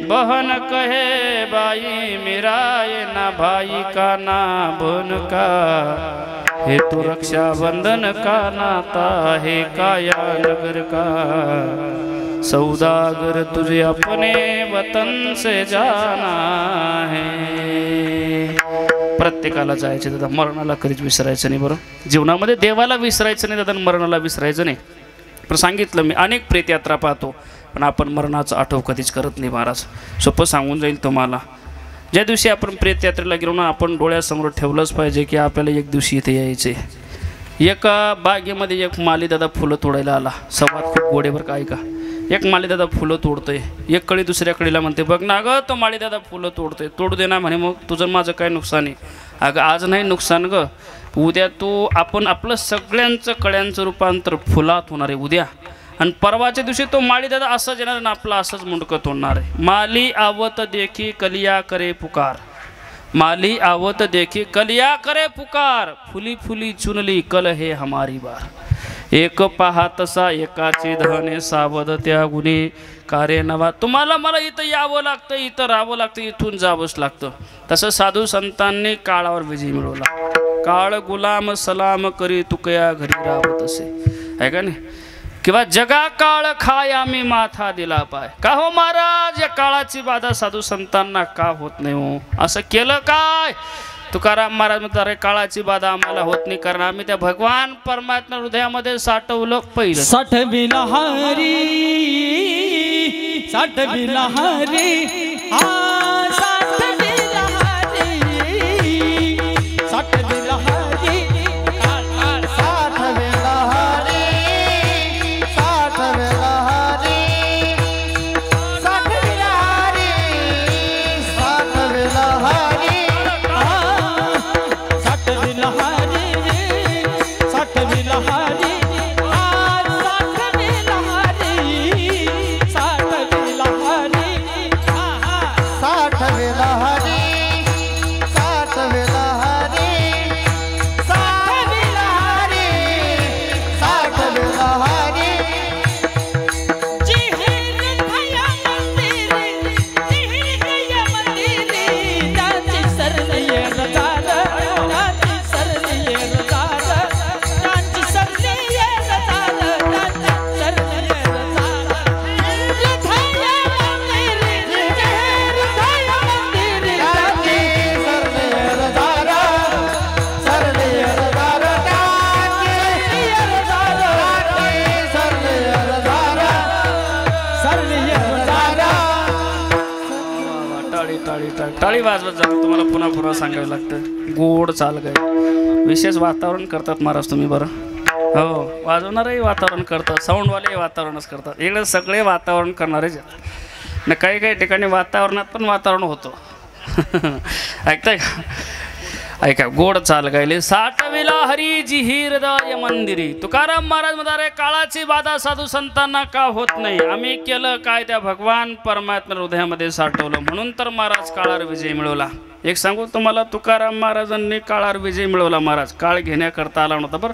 बहन कहे भाई मेरा, ये ना भाई का ना बहन का है, तो रक्षाबंधन का नाता है। काया नगर का सौदागर तुझे अपने वतन से जाना है. प्रत्येकाला जायचे दादा, मरणाला कधीच विसरायचं नाही. बरं, जीवनामध्ये देवाला विसरायचं नाही दादा, मरणाला विसरायचं नाही. पण सांगितलं मी, अनेक प्रेतयात्रा पाहतो पण आपण मरणाचं आठव कधीच करत नाही. महाराज सोपं सांगून जाईल तुम्हाला. ज्या दिवशी आपण प्रेतयात्रेला गेलो ना, आपण डोळ्यासमोर ठेवलंच पाहिजे की आपल्याला एक दिवशी इथे यायचे. एका बागेमध्ये एक माली दादा फुलं तोडायला आला. संवाद खूप गोडेवर काय का. एक माली दादा फुलं तोडतोय, एक कळी दुसऱ्या कळीला म्हणते, बघ ना गं तो माली दादा फुलं तोडतोय, तोडू दे ना म्हणे. मग तुझं माझं काय नुकसान आहे? अगं आज नाही नुकसान ग, उद्या तू आपण आपलं सगळ्यांचं कळ्यांचं रूपांतर फुलात होणार आहे उद्या. आणि परवाच्या दिवशी तो माळी दादा असंच येणार आणि आपलं असंच मुंडकं तोडणार आहे. माली आवत देखी कलिया करे पुकार, माली आवत देखी कलिया करे पुकार, फुली फुली चुनली कल हे हमारी बार. एक पहा तसा एकाची धने सावध त्या गुणी कार्य नवा. तुम्हाला मला इथं यावं लागतं, इथं राहावं लागतं, इथून जावंच लागतं. तसं साधू संतांनी काळावर विजय मिळवला. काळ गुलाम सलाम करी तुकया घरी राहत असे, आहे का नाही? किंवा जगा काळ खाय आम्ही माथा दिला पाय. का हो महाराज, या काळाची बाधा साधू संतांना का होत नाही हो? असं केलं काय? तुकाराम महाराज म्हणतात, अरे काळाची बाधा आम्हाला होत नाही कारण आम्ही त्या भगवान परमात्मा हृदयामध्ये साठवलं पहिलं. साठविला हरी, साठविला हरी, साठविला हरी, साठविला हरी, साठवेला हरी, साठवेला हरी, साठवेला हरी, साठवेला हरी, साठविला हरी, साठविला हरी, साठविला हरी, साठविला हरी, साठवेला हरी, साठवेला हरी, साठवेला हरी, साठवेला हरी. जिहिर खया मंदिरी, जिहिर खया मंदिरी, त्याची सरलीये रजाद, त्याची सरलीये रजाद, त्याची सरलीये रजाद, त्याची सरलीये रजाद. जिहिर खया मंदिरी, जिहिर खया मंदिरी, त्याची सरलीये रजादा, सरलीये रजादा, त्याची सरलीये रजादा, सरलीये रजाद. टाळी टाळी टाळी टाळी वाजवत जा. तुम्हाला पुन्हा पुन्हा सांगावं लागतं. गोड चाल काय, विशेष वातावरण करतात महाराज तुम्ही. बरं हो, वाजवणारही वातावरण करतात, साऊंडवाले वातावरणच करतात. इकडे सगळे वातावरण करणारेच आहेत ना. काही काही ठिकाणी वातावरणात पण वातावरण होतं. ऐकताय का? ऐका, गोड चाल गायले. साठविला हरी जिही हृदय मंदिरी. तुकाराम महाराज म्हणतात, अरे काळाची बाधा साधू संतांना का होत नाही? आम्ही केलं काय? त्या भगवान परमात्मा हृदयामध्ये साठवलं, म्हणून तर महाराज काळावर विजय मिळवला. एक सांगू तुम्हाला, तुकाराम महाराजांनी काळावर विजय मिळवला. महाराज काळ घेण्याकरता आला नव्हता. बरं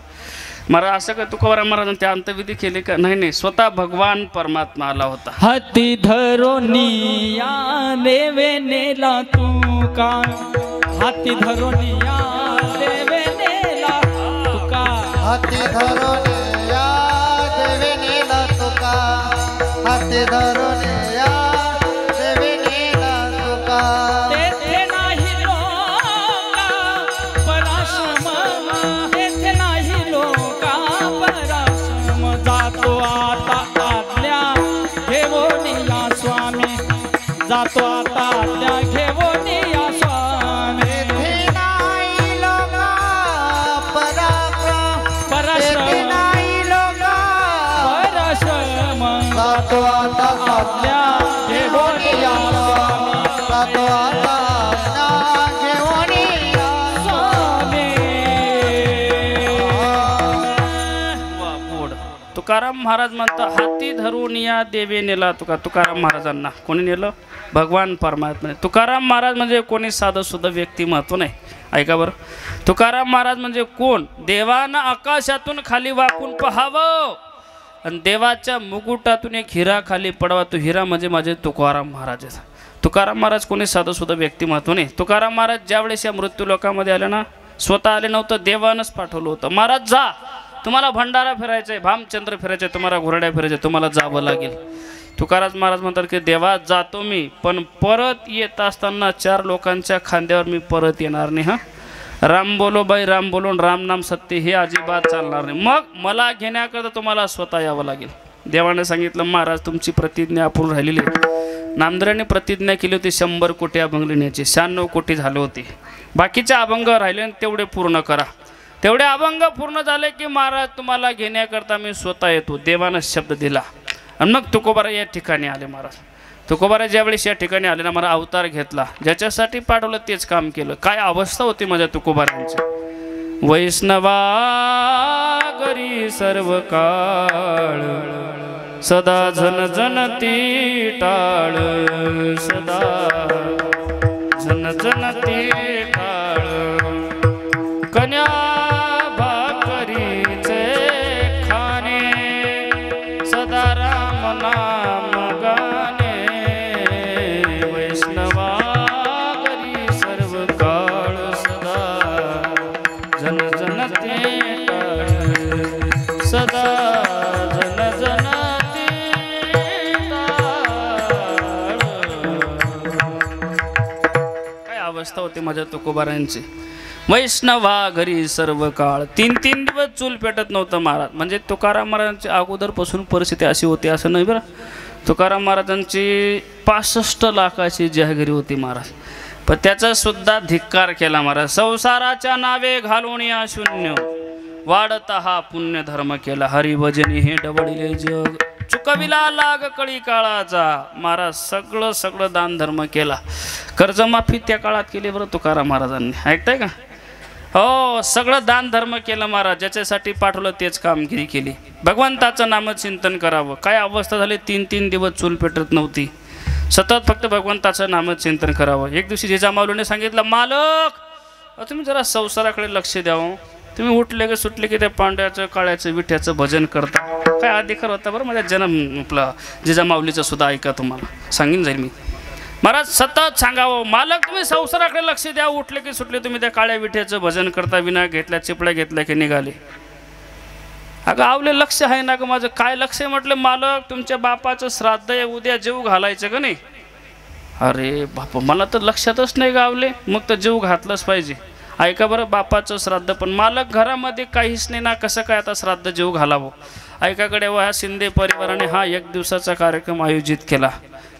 महाराज, असं काय तुकाराम महाराजांनी त्या अंतविधी केले का? नाही नाही, स्वतः भगवान परमात्मा आला होता. हाती धरोनिया देवे नेला तू का, हाती धरोनिया देवे नेला तुका, हाती धरून या देवी नेला तुका, हाती धरून या देवी नेला तुका. तेथे नाही लोका पराश्रम, तेथे नाही लोका पराश्रम. जातो आता आज्ञा घेऊन या स्वामी, जातो आता आज्ञा घेऊन या स्वामी. तेथे नाही लोका पराक्रम, तेथे पराश्रम, नाही लोका. पराश्रम. जातो आता आज्ञा घेऊन या स्वामी, जातो आता आज्ञा घेऊन या. स्वामी. वा, गोड. तुकाराम महाराज म्हणतात, हाती धरून या देवे नेला तुका. तुकाराम महाराजांना कोणी नेलं? भगवान परमात्मा. तुकाराम महाराज म्हणजे कोणी साधं सुद्धा व्यक्तिमत्व नाही. ऐका बरं, तुकाराम महाराज म्हणजे कोण? देवानं आकाशातून खाली वाकून पहावं आणि देवाच्या मुकुटातून एक हिरा खाली पडावा. तो हिरा म्हणजे माझे तुकाराम महाराज. तुकाराम महाराज कोणी साधं सुद्धा व्यक्तिमत्व नाही. तुकाराम महाराज ज्यावेळेस या मृत्यू लोकामध्ये आले ना, स्वतः आले नव्हतं, देवानंच पाठवलं होतं. महाराज जा, तुम्हाला भंडारा फिरायचा आहे, भामचंद्र फिरायचं आहे, तुम्हाला घोरड्या फिरायचं आहे, तुम्हाला जावं लागेल. तुकाराम महाराज म्हणतात की देवा जातो मी, पण परत येत असताना 4 लोकांच्या खांद्यावर मी परत येणार नाही. राम बोलो बाई राम बोलो, राम नाम सत्य हे अजिबात चालणार नाही. मग मला घेण्याकरता तुम्हाला स्वतः यावं लागेल. देवाने सांगितलं महाराज तुमची प्रतिज्ञा अपूर्ण राहिलेली आहे. नामदेवाने प्रतिज्ञा केली होती 100 कोटी अभंग लिहिण्याची, 96 कोटी झाले होते. बाकीचे अभंग राहिले तेवढे पूर्ण करा. तेवढे अभंग पूर्ण झाले की महाराज तुम्हाला घेण्याकरता मी स्वतः येतो. देवानं शब्द दिला आणि मग तुकोबाराय या ठिकाणी आले. महाराज तुकोबाराय ज्यावेळेस या ठिकाणी आले ना, मला अवतार घेतला, ज्याच्यासाठी पाठवलं तेच काम केलं. काय अवस्था होती माझ्या तुकोबारायांची. वैष्णवा गरी सर्व काळ सदा झन झनती टाळ, सदा झन झनती टाळ. कन्या भाकरीचे खाणे सदा राम नाम गाणे. वैष्णवा गरी सर्व काळ सदा झन झनती टाळ, सदा झन झनती टाळ. काय अवस्था होती माझ्या तुकोबारायांची. वैष्णवा घरी सर्व काळ. 3 दिवस चूल पेटत नव्हतं महाराज. म्हणजे तुकाराम महाराजांची अगोदरपासून परिस्थिती अशी होती असं नाही बरं. तुकाराम महाराजांची 65 लाखाची जहागिरी होती महाराज, पण त्याचा सुद्धा धिक्कार केला महाराज. संसाराच्या नावे घालून या शून्य वाढता हा पुण्य धर्म केला. हरिभजनी हे डबडीले जग चुकविला लाग कळी काळाचा. महाराज सगळं दान धर्म केला. कर्जमाफी त्या काळात केली बरं तुकाराम महाराजांनी. ऐकताय का? हो, सगळं दान धर्म केलं महाराज. ज्याच्यासाठी पाठवलं तेच कामगिरी केली. भगवंताचं नामचिंतन करावं. काय अवस्था झाली. 3 दिवस चूल पेटत नव्हती. सतत फक्त भगवंताचं नामचिंतन करावं. एक दिवशी जिजामाऊलीने सांगितलं, मालक तुम्ही जरा संसाराकडे लक्ष द्यावं. तुम्ही उठले की सुटले की त्या पांड्याचं काळ्याचं विठ्याचं भजन करता. काय अधिकार होता बरं माझ्या जन्म आपला जिजामाऊलीचं सुद्धा ऐका, तुम्हाला सांगीन जाईल मी. महाराज सतत सांगावं, मालक तुम्ही संसाराकडे लक्ष द्या. उठले की सुटले तुम्ही त्या काळ्या विठ्याचं भजन करता. विना घेतल्या चिपळ्या घेतल्या की निघाले. अगं आवले लक्ष आहे ना गं माझं. काय लक्ष आहे म्हटलं. मालक तुमच्या बापाचं श्राद्ध आहे, उद्या जेव घालायचं का नाही. अरे बापा मला तर लक्षातच नाही गावले. मग तर जेव घातलंच पाहिजे. ऐका बरं, बापाचं श्राद्ध, पण मालक घरामध्ये काहीच नाही ना, कसं काय आता श्राद्ध जेव घालावं. ऐकाकडे ह्या शिंदे परिवाराने हा 1 दिवसाचा कार्यक्रम आयोजित केला.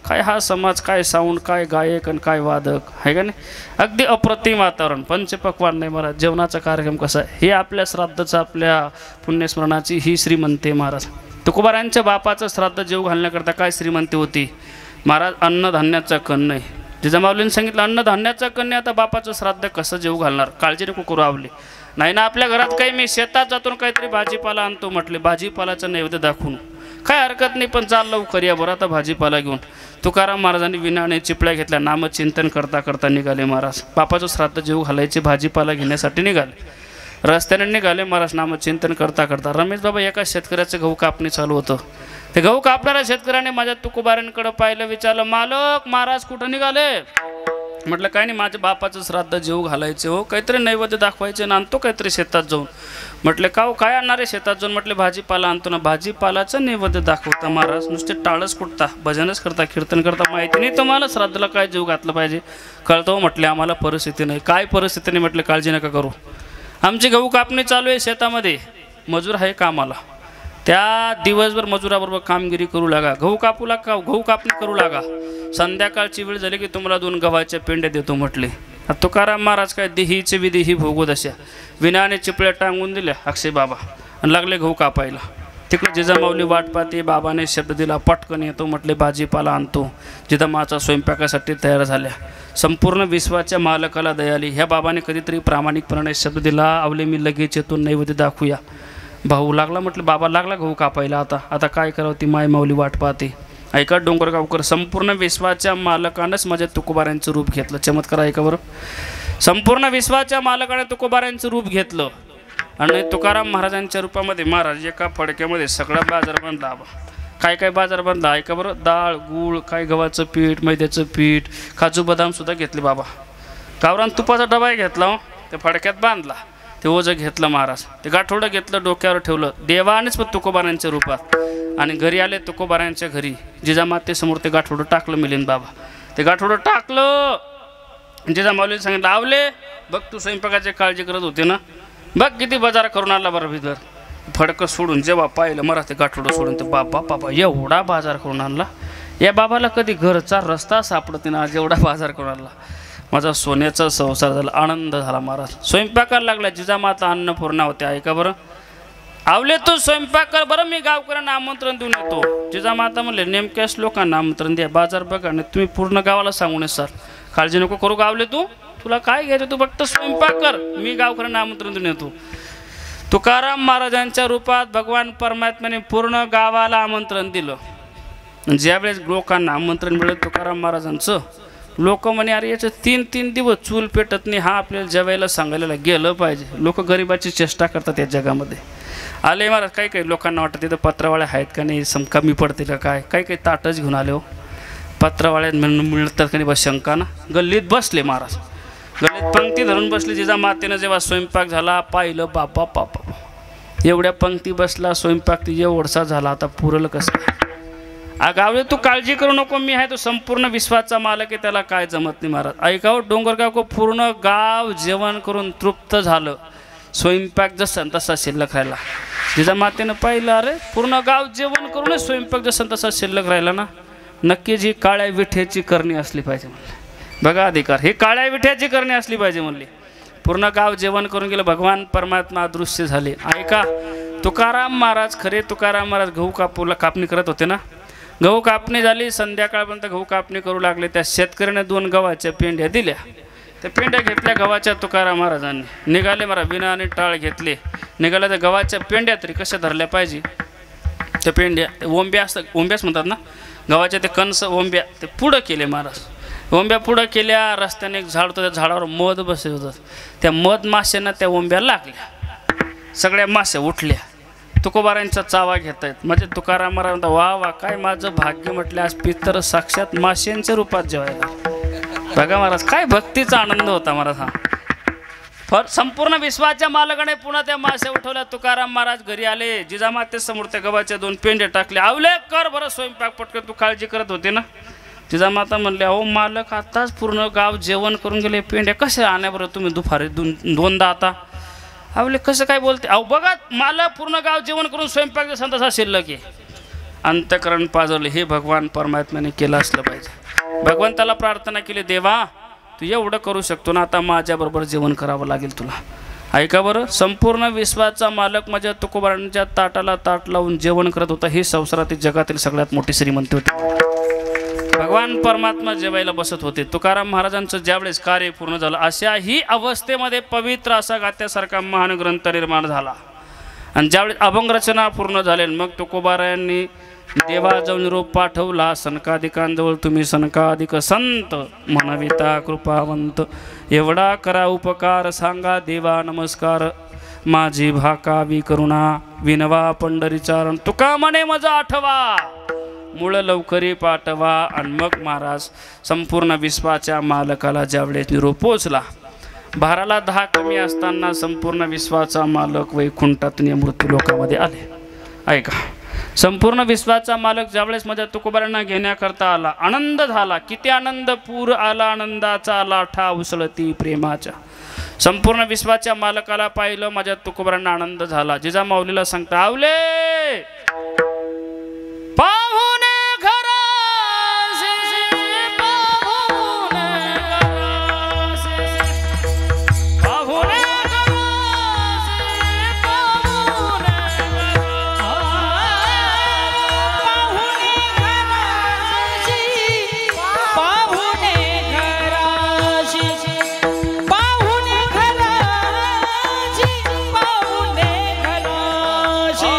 काय हा समाज, काय साऊंड, काय गायक आणि काय वादक आहे का नाही. अगदी अप्रतिम वातावरण. पंचपक्वान नाही महाराज. जेवणाचा कार्यक्रम कसा आहे हे आपल्या श्राद्धाचं, आपल्या पुण्यस्मरणाची ही श्रीमंती महाराज. तुकोबारायांच्या बापाचं श्राद्ध जेव घालण्याकरता काय श्रीमंती होती महाराज. अन्नधान्याचा कण नाही. जिजामाऊलीने सांगितलं अन्नधान्याचा कण नाही, आता बापाचं श्राद्ध कसं जेव घालणार. काळजी नको करू आवले. नाही ना आपल्या घरात काही मी शेतात जातून काहीतरी भाजीपाला आणतो म्हटले. भाजीपालाचं नैवेद्य दाखवून काय हरकत नाही, पण चाल लवकर या बरं आता भाजीपाला घेऊन. तुकाराम महाराजांनी विनाने चिपळ्या घेतल्या. नामचिंतन करता करता निघाले महाराज. बापाचं श्राद्ध जेव घालायचे भाजीपाला घेण्यासाठी निघाले. रस्त्याने निघाले महाराज. नामचिंतन करता करता रमेश बाबा एका शेतकऱ्याचं गहू कापणी चालू होतं. ते गहू कापणाऱ्या शेतकऱ्याने माझ्या तुकोबारांकडे पाहिलं. विचारलं, मालक महाराज कुठं निघाले. म्हटलं काय नाही, माझ्या बापाचं श्राद्ध जेव घालायचे हो, काहीतरी नैवेद्य दाखवायचे ना, आणतो काहीतरी शेतात जाऊन. म्हटले का हो, काय आणणार आहे शेतात जाऊन. म्हटले भाजीपाला आणतो ना. भाजीपालाचं नैवेद्य दाखवता महाराज. नुसते टाळच कुठता, भजनच करता, कीर्तन करता. माहिती नाही तुम्हाला श्राद्धला काय जेव घातलं पाहिजे. कळतो म्हटले आम्हाला परिस्थिती नाही. काय परिस्थिती नाही म्हटलं. काळजी नका करू. आमची गहू कापणी चालू आहे शेतामध्ये. मजूर आहे कामाला. त्या दिवसभर मजुराबरोबर कामगिरी करू लागा. गहू कापू लागा, गहू कापणी करू लागा. संध्याकाळची वेळ झाली की तुम्हाला 2 गव्हाच्या पेंड्या देतो म्हटले. तुकाराम महाराज काय देहीचे विदेही भोगू दशा. विनाने चिपळ्या टांगून दिल्या अक्षय बाबा आणि लागले गहू कापायला. तिकडे जिजामाऊली वाट पाहते. बाबाने शब्द दिला, पटकन येतो म्हटले. भाजीपाला आणतो. जिजामाचा स्वयंपाकासाठी तयार झाल्या. संपूर्ण विश्वाच्या मालकाला दयाली ह्या बाबाने कधीतरी प्रामाणिकपणाने शब्द दिला. आवले मी लगेच येतो, नैवेद्य दाखवूया. भाऊ लागला म्हटलं. बाबा लागला गहू कापायला. आता काय करावं, ती माय माऊली वाट पाहते. ऐका डोंगरगावकर, संपूर्ण विश्वाच्या मालकानंच माझ्या तुकोबारायांचं रूप घेतलं. चमत्कार ऐका बरं. संपूर्ण विश्वाच्या मालकाने तुकोबारायांचं रूप घेतलं आणि तुकाराम महाराजांच्या रूपामध्ये महाराज एका फडक्यामध्ये सगळा बाजार बांधला. काय काय बाजार बांधला ऐका बरं. डाळ, गूळ, काय गव्हाचं पीठ, मैद्याचं पीठ, काजू बदाम सुद्धा घेतले बाबा. गावरान तुपाचा डबा घेतला, त्या फडक्यात बांधला. ते ओझं घेतलं महाराज. ते गाठोडं घेतलं, डोक्यावर ठेवलं. देवानेच पण तुकोबारायांच्या रूपात आणि घरी आले तुकोबारायांच्या घरी जिजामातेसमोर ते गाठोडं टाकलं मिलिंद बाबा. ते गाठोडं टाकलं. जिजामाऊलीला सांगितलं आवले बघ तू स्वयंपाकाची काळजी करत होते ना, बघ किती बाजार करून आला बरं भितर. फडकं सोडून जेव्हा पाहिलं मरा ते गाठोडं सोडून ते बाबा एवढा बाजार करून आणला. या बाबाला कधी घरचा रस्ता सापडत ना, आज एवढा बाजार करून आणला. माझा सोन्याचा संसार झाला, आनंद झाला महाराज. स्वयंपाकाला लागला. जिजामाता अन्नपूर्णा होते. ऐका बरं, आवले तू स्वयंपाक कर बरं, मी गावकऱ्यांना आमंत्रण देऊन येतो. जिजामाता म्हणले नेमक्याच लोकांना आमंत्रण द्या, बाजार बघा नाही तुम्ही पूर्ण गावाला सांगून सर, काळजी नको करू गावले तू, तुला काय घ्यायचं तू फक्त स्वयंपाक कर, मी गावकऱ्यांना आमंत्रण देऊन येतो. तुकाराम महाराजांच्या रूपात भगवान परमात्म्याने पूर्ण गावाला आमंत्रण दिलं. ज्यावेळेस लोकांना आमंत्रण मिळत तुकाराम महाराजांचं, लोक म्हणे अरे याचं 3-3 दिवस चूल पेटत नाही, हा आपल्याला जेवायला सांगायला गेलं पाहिजे. लोक गरिबाची चेष्टा करतात या जगामध्ये. आले महाराज, काही काही लोकांना वाटतं तिथं पत्रावाळ्या आहेत का नाही, कमी पडते का काय, काही काही ताटच घेऊन आले हो. पत्रावाळ्यात मिळतात का नाही बस शंका ना. गल्लीत बसले महाराज, गल्लीत पंक्ती धरून बसले. जिजामातेनं जेव्हा स्वयंपाक झाला पाहिलं, बापा एवढ्या पंक्ती बसला, स्वयंपाक ती एवढसा झाला, आता पुरलं कसं काय. गावले तू काळजी करू नको, मी आहे तो संपूर्ण विश्वाचा मालक आहे, त्याला काय जमत नाही महाराज. ऐकाव डोंगरगाव को पूर्ण गाव जेवण करून तृप्त झालं. स्वयंपाक जसं तसा शिल्लक राहिला. जिजामातेनं पाहिलं अरे पूर्ण गाव जेवण करूनच स्वयंपाक जसं तसा शिल्लक राहिला ना, नक्कीच ही काळ्या विठ्याची करणी असली पाहिजे म्हणले. बघा अधिकार, ही काळ्या विठ्याची करणी असली पाहिजे म्हणली. पूर्ण गाव जेवण करून गेलं, भगवान परमात्मा अदृश्य झाले. ऐका, तुकाराम महाराज, खरे तुकाराम महाराज गहू कापणी करत होते ना. गहू कापणी झाली, संध्याकाळपर्यंत गहू कापणी करू लागले. त्या शेतकऱ्याने 2 गव्हाच्या पेंड्या दिल्या. त्या पेंड्या घेतल्या गव्हाच्या तुकाराम महाराजांनी. निघाले मला विना आणि टाळ घेतले. निघाल्या त्या गव्हाच्या पेंड्या तरी कशा धरल्या पाहिजे, त्या पेंड्या ओंब्या असतात, ओंब्याच म्हणतात ना गव्हाच्या, ते कणस ओंब्या ते पुढं केले महाराज. ओंब्या पुढं केल्या. रस्त्याने एक झाड होतं, त्या झाडावर मध बसले होतं. त्या मध माश्यांना त्या ओंब्या लागल्या. सगळ्या माश्या उठल्या. तुकोबारांचा चावा घेत आहेत. म्हणजे तुकाराम महाराज म्हणतात वा वा काय माझं भाग्य म्हटलं, आज पितर साक्षात माश्यांच्या रूपात जेवायला. बघा महाराज, काय भक्तीचा आनंद होता महाराज हा. संपूर्ण विश्वाच्या मालकाने पुन्हा त्या माश्या उठवल्या. तुकाराम महाराज घरी आले. जिजामातेसमोर त्या गव्हाच्या 2 पेंडे टाकले. आवले कर बरं स्वयंपाक पटकन, तू काळजी करत होते ना. जिजामाता म्हणले अहो मालक, आताच पूर्ण गाव जेवण करून गेले, पेंड्या कशा आण्या बरं तुम्ही दुपारी 2दा आता. आवले कसं काय बोलते. अहो बघा मला पूर्ण गाव जेवण करून स्वयंपाक जसा तसा शिल्लक आहे. अंतःकरण पाजवले. हे भगवान परमात्म्याने केलं असलं पाहिजे. भगवंताला प्रार्थना केली, देवा तू एवढं करू शकतो ना, आता माझ्याबरोबर जेवण करावं लागेल तुला. ऐका बरं, संपूर्ण विश्वाचा मालक माझ्या तुकोबारांच्या ताटाला ताट लावून जेवण करत होता. ही संसारातील जगातील सगळ्यात मोठी श्रीमंती होती. भगवान परमात्मा जेवायला बसत होते. तुकाराम महाराजांचं ज्यावेळेस कार्य पूर्ण झालं, अशाही अवस्थेमध्ये पवित्र असा गात्यासारखा महान ग्रंथ निर्माण झाला. आणि ज्यावेळेस अभंग रचना पूर्ण झाले, मग तुकोबारायांनी देवाजवळ निरोप पाठवला. सनकादिकांजवळ तुम्ही सनकादिक संत, म्हणविता कृपावंत, एवढा करा उपकार, सांगा देवा नमस्कार, माझी भाकावी करुणा, विनवा पंढरीचारण, तुका म्हणे मजा आठवा, मूळ लवकरी पाठवा. आणि मग महाराज संपूर्ण विश्वाच्या मालकाला ज्यावेळेस निरोप पोचला, भाराला 10 कमी असताना संपूर्ण विश्वाचा मालक वैकुंठातून या मृत्यू लोकामध्ये आले. ऐका, संपूर्ण विश्वाचा मालक ज्यावेळेस माझ्या तुकोबारांना घेण्याकरता आला, आनंद झाला. किती आनंद, पूर आला आनंदाचा, लाठा उसळती प्रेमाच्या. संपूर्ण विश्वाच्या मालकाला पाहिलं, माझ्या तुकोबारांना आनंद झाला. जिजामाऊलीला सांगता आवले पाहुणे घरासे, पाहुणे घरासे, पाहुणे घरासे, पाहुणे पाहुणे घराशी, पाहुणे घराशी, पाहुणे घराशी,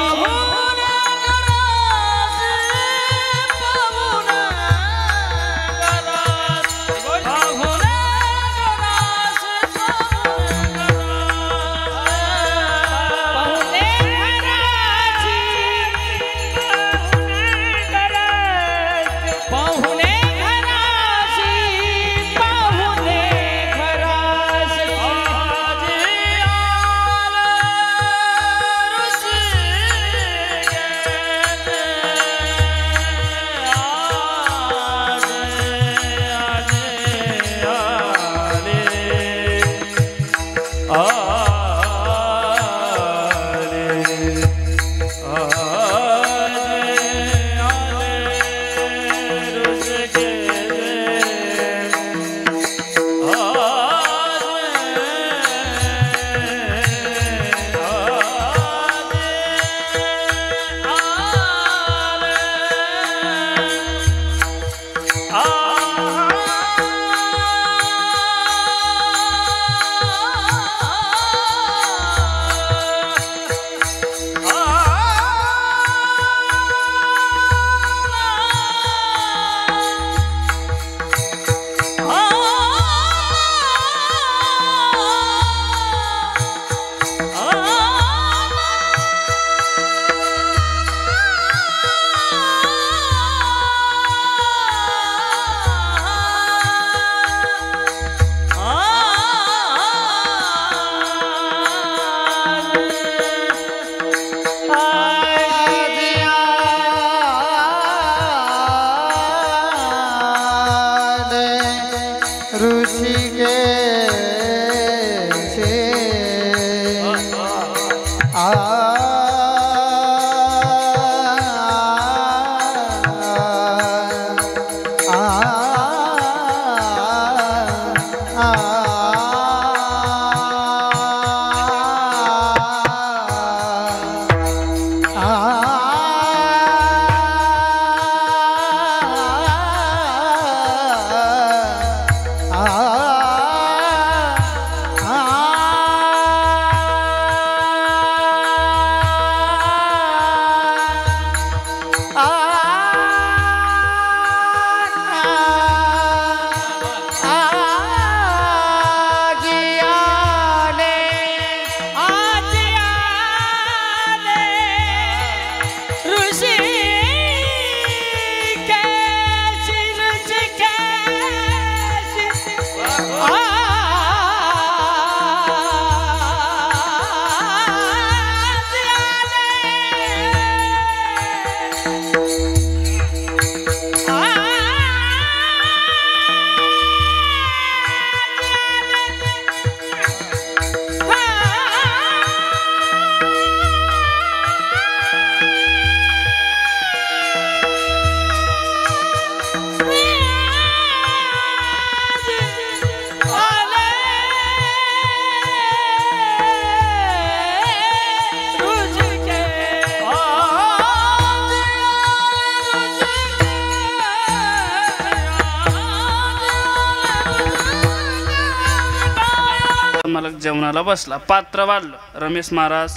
मालक जेवणाला बसला, पात्र वाढलं. रमेश महाराज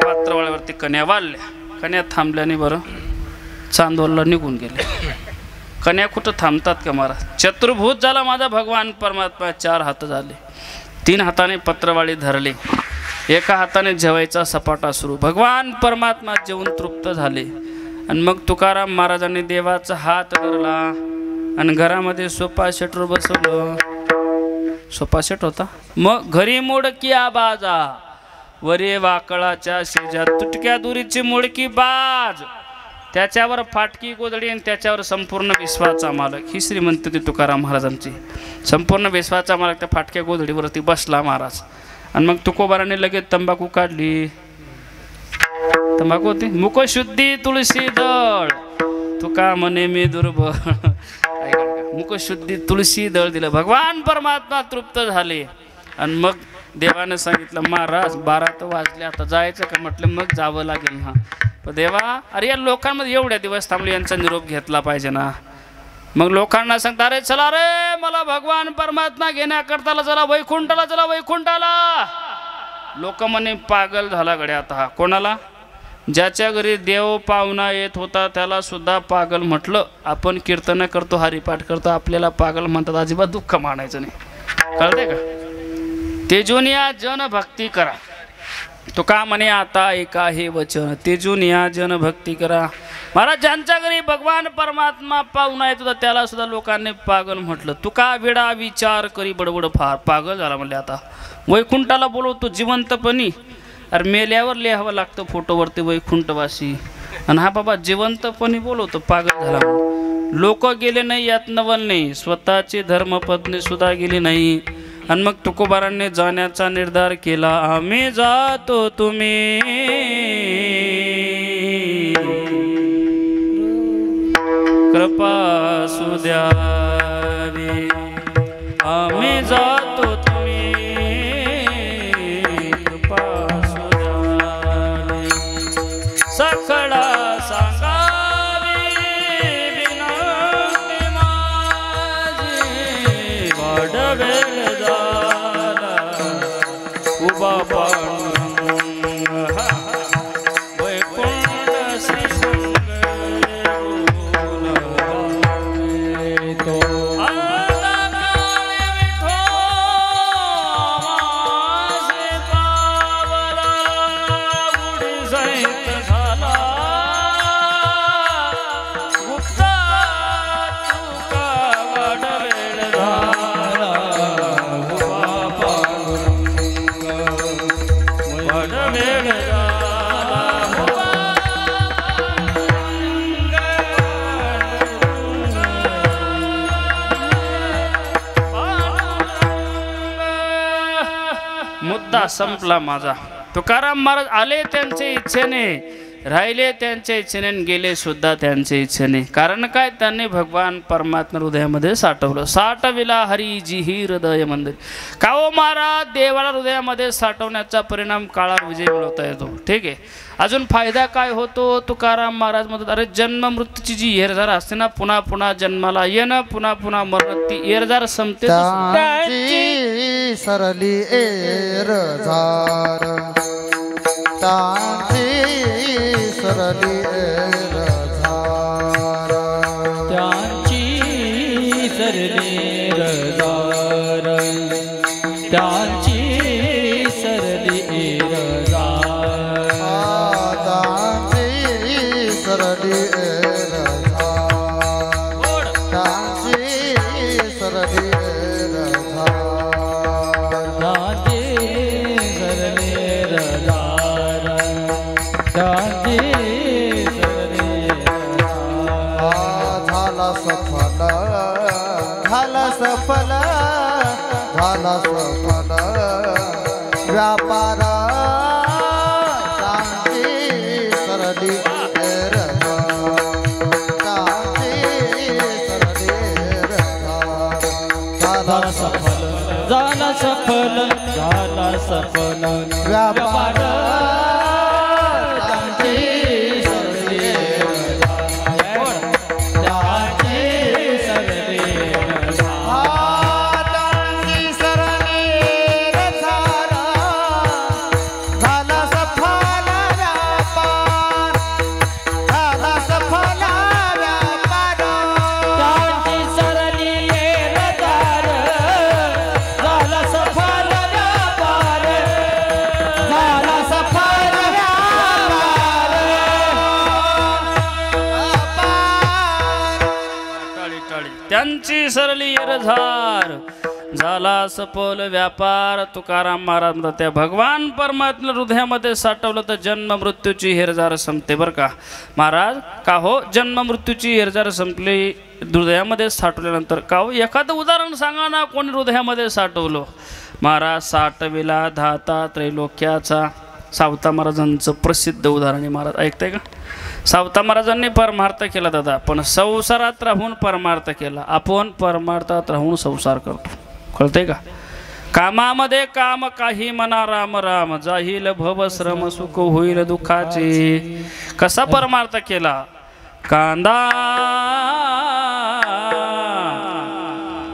पात्रवाळ्यावरती कन्या वाढल्या. कन्या थांबल्याने बरं चांदोलला निघून गेले. कन्या कुठं थांबतात का महाराज? चतुर्भुज झाला माझा भगवान परमात्मा. 4 हात झाले, 3 हाताने पत्रवाळी धरले, एका हाताने जेवायचा सपाटा सुरू. भगवान परमात्मा जेवून तृप्त झाले. आणि मग तुकाराम महाराजांनी देवाचा हात धरला आणि घरामध्ये सोफा सेटवर बसवलं. सोफा सेट होता. मग घरी मोडकी बाजा, वरे वाकळाच्या शेजात तुटक्या दुरीची मोडकी बाज, त्याच्यावर फाटकी गोधडी आणि त्याच्यावर संपूर्ण विश्वाचा मालक. ही श्रीमंत होती तुकाराम महाराजांची. संपूर्ण विश्वाचा मालक त्या फाटक्या गोधडीवरती बसला महाराज. आणि मग तुकोबाराने लगेच तंबाखू काढली. तंबाखू होती. मुखशुद्धी तुळशी दळ, तुका म्हणे मी दुर्बळ. मुखशुद्धी तुळशी दळ दिलं. भगवान परमात्मा तृप्त झाले. आणि मग देवाने सांगितलं, महाराज 12 तर वाजले, आता जायचं का? म्हटलं मग जावं लागेल ना. पण देवा, अरे या लोकांमध्ये एवढ्या दिवस थांबले, यांचा निरोप घेतला पाहिजे ना. मग लोकांना सांगता, अरे चला रे, मला भगवान परमात्मा घेण्याकरता चला वैकुंठाला, चला वैकुंठाला. लोक म्हणे पागल झाला गड्या आता हा. कोणाला? ज्याच्या घरी देव पाहुणा येत होता त्याला सुद्धा पागल म्हटलं. आपण कीर्तन करतो, हरिपाठ करतो, आपल्याला पागल म्हणतात. अजिबात दुःख मानायचं नाही, कळते का? तेजून या जन भक्ती करा. तो का म्हणे आता एका हे वचन, तेजून या जन भक्ती करा. महाराज, ज्यांच्या घरी भगवान परमात्मा पाहुणा येत होता त्याला सुद्धा लोकांनी पागल म्हटलं. तुका विडा विचार करी बडबड फार. पागल झाला म्हणले. आता वैकुंठाला बोलवतो जिवंतपणी. अरे मेल्यावर लिहावं लागतं फोटोवरती वैकुंठवासी. आणि हा बाबा जिवंतपणी बोलवतो, पागल झाला. लोक गेले नाही यात नवल नाही, स्वतःची धर्मपत्नी सुद्धा गेली नाही. आणि मग तुकोबारांनी जाण्याचा निर्धार केला. आम्ही जातो तुम्ही कृपा सुद्यावी. आम्ही जातो तुम्ही कृपा सुद्यावी. सखडा सांगावी विनंती माझी. वाढवेल झाला उभा पांडुरंग वैकुंठ श्रीसंग मुद्दा संपला माझा. तुकाराम महाराज आले त्यांच्या इच्छेने, राहिले त्यांच्या इच्छेने आणि गेले सुद्धा त्यांच्या इच्छेने. कारण काय, त्यांनी भगवान परमात्मा हृदयामध्ये साठवलं. साठविला हरीजी ही हृदय मंदिर. का हो महाराज, देवाला हृदयामध्ये साठवण्याचा परिणाम काळावर विजय मिळवता येतो. ठीक आहे. अजून फायदा काय होतो? तुकाराम महाराज म्हणतात, अरे जन्म मृत्यूची जी येरझार असते ना, पुन्हा पुन्हा जन्माला येणं, पुन्हा पुन्हा मरण, ती येरझार संपते. त्यांची सरली येरझार, त्यांची सरली येरझार, त्यांची सरली येरझार, त्यांची सरली येरझार, त्यांची सरली येरझार, त्यांची सरली येरझार, त्यांची सरली येरझार, त्यांची सरली येरझार. झाला सफल, झाला सफल, झाला सफल व्यापार, त्यांची सरली येरझार, त्यांची सरली येरझार. झाला सफल, झाला सफल, झाला सफल व्यापार, त्यांची सरली येरझार, त्यांची सरली येरझार. त्यांची सरली येरझार, झाला सफल व्यापार, झाला सफल व्यापार, त्यांची सरली येरझार, झाला सफल व्यापार, झाला सफल व्यापार. टाळी टाळी. त्यांची सरली येरझार, झाला सफल व्यापार. तुकाराम महाराज म्हणतात, त्या भगवान परमात्मा हृदयामध्ये साठवलं तर जन्म मृत्यूची हेरजार संपते. बरं का महाराज, का हो जन्म मृत्यूची हेरजार संपली हृदयामध्ये साठवल्यानंतर? का हो एखादं उदाहरण सांगा ना, कोणी हृदयामध्ये साठवलं? महाराज, साठविला धाता त्रैलोक्याचा. सावता महाराजांचं प्रसिद्ध उदाहरण आहे. महाराज ऐकताय का? सावता महाराजांनी परमार्थ केला दादा, पण संसारात राहून परमार्थ केला. आपण परमार्थात राहून संसार करतो. कळतंय का? कामामध्ये काम काही मना राम राम, जाईल भव श्रम सुख होईल दुःखाचे. कसा परमार्थ केला? कांदा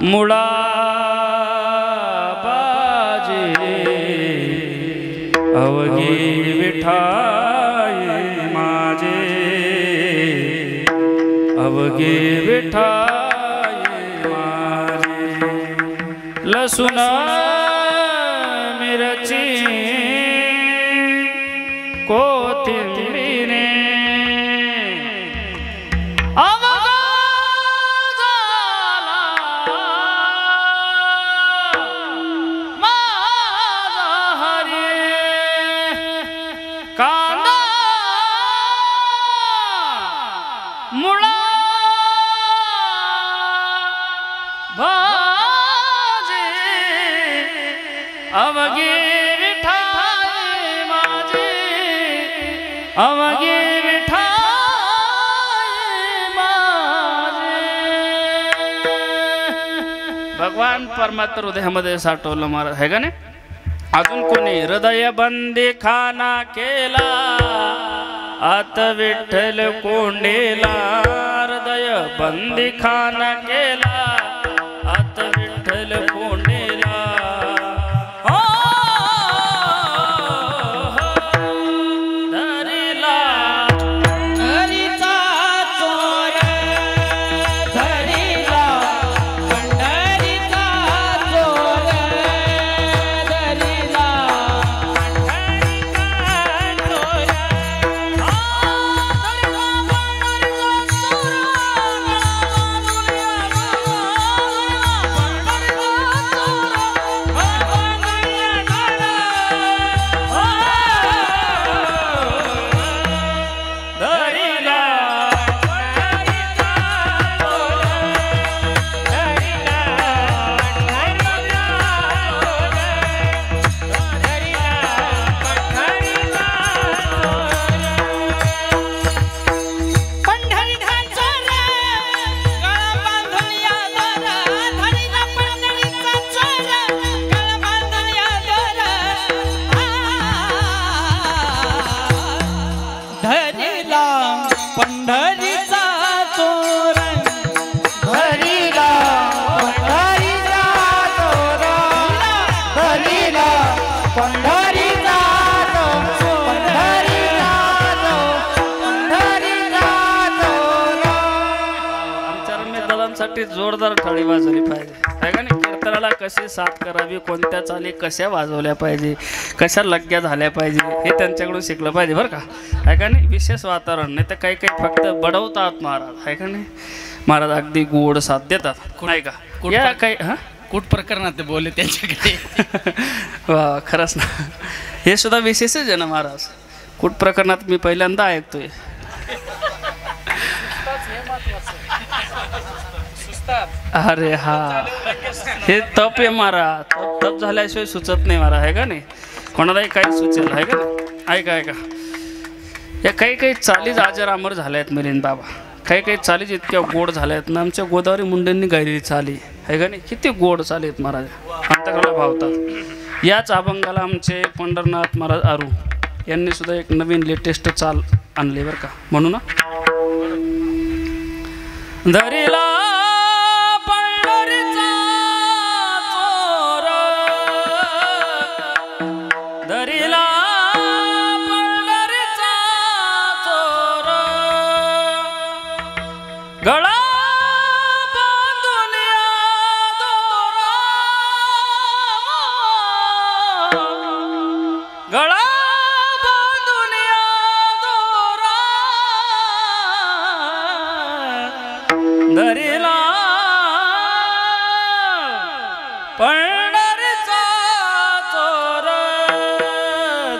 मुळा पाजे, अवघी विठाई माझे, अवघी विठाई माझे. लसूण मिरची कोथिंबीर अवघा झाला माझा हरी. कांदा मुळा भाजी अवघे विठाई माझे भगवान परमात्मा हृदयामध्ये साठवलं महाराज आहे का नाही. अजून कोणी हृदय बंदी खाना केला आत विठ्ठल कोंडेला हृदय बंदी खाना केला आत विठ्ठल कोंडेला धरिला हरीचा चोर धरिला पंढरीचा चोर धरिला पंढरीचा चोर धरिला पंढरीचा चोर धरिला पंढरीचा चोर पंढरीचा चोर आमच्या रमेश दादांसाठी जोरदार टाळी वाजवली पाहिजे आहे का नाही. कीर्तनाला कशी साथ करावी कोणत्या चाली कशा वाजवल्या पाहिजे कशा लग्या झाल्या पाहिजे हे त्यांच्याकडून शिकलं पाहिजे बरं का आहे का नाही. विशेष वातावरण नाही तर काही काही फक्त बडवतात महाराज आहे का नाही. महाराज अगदी गोड साथ देतात नाही का. या काही हां कुठ प्रकरणात ते बोलले त्यांच्याकडे वा खरंच ना हे सुद्धा विशेषच आहे ना महाराज. कुठ प्रकरणात मी पहिल्यांदा ऐकतोय. अरे हा हे तप आहे महाराज. तप झाल्याशिवाय सुचत नाही महाराज आहे का नाही. कोणालाही काही सुचेल आहे का नाही. ऐका ऐका या काही काही चालीच आजार अमर झाल्या आहेत मिलिंद बाबा. काही काही चालीच इतक्या गोड झाल्या आहेत ना. आमच्या गोदावरी मुंडेंनी गायलेली चाली आहे का नाही. किती गोड चाली आहेत महाराज अंतःकरणाला भावतात. याच अभंगाला आमचे पंढरनाथ महाराज आरू यांनी सुद्धा एक नवीन लेटेस्ट चाल आणली बरं का. म्हणू ना धरिला पंढरीचा चोर धरिला पंढरीचा चोर गळा बांधून या दोरा गळा बांधून या दोरा धरिला पंढरीचा चोर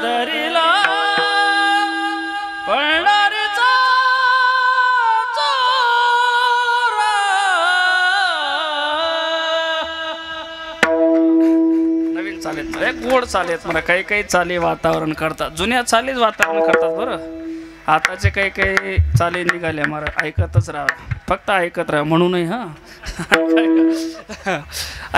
धरिला पंढरीचा चोर. नवीन चालेत गोड चालेत मला. काही काही चाली वातावरण करतात. जुन्या चालीच वातावरण करतात बरं. आताचे काही काही चाली निघाल्या मला. ऐकतच राहा फक्त ऐकत राहा म्हणूनही हां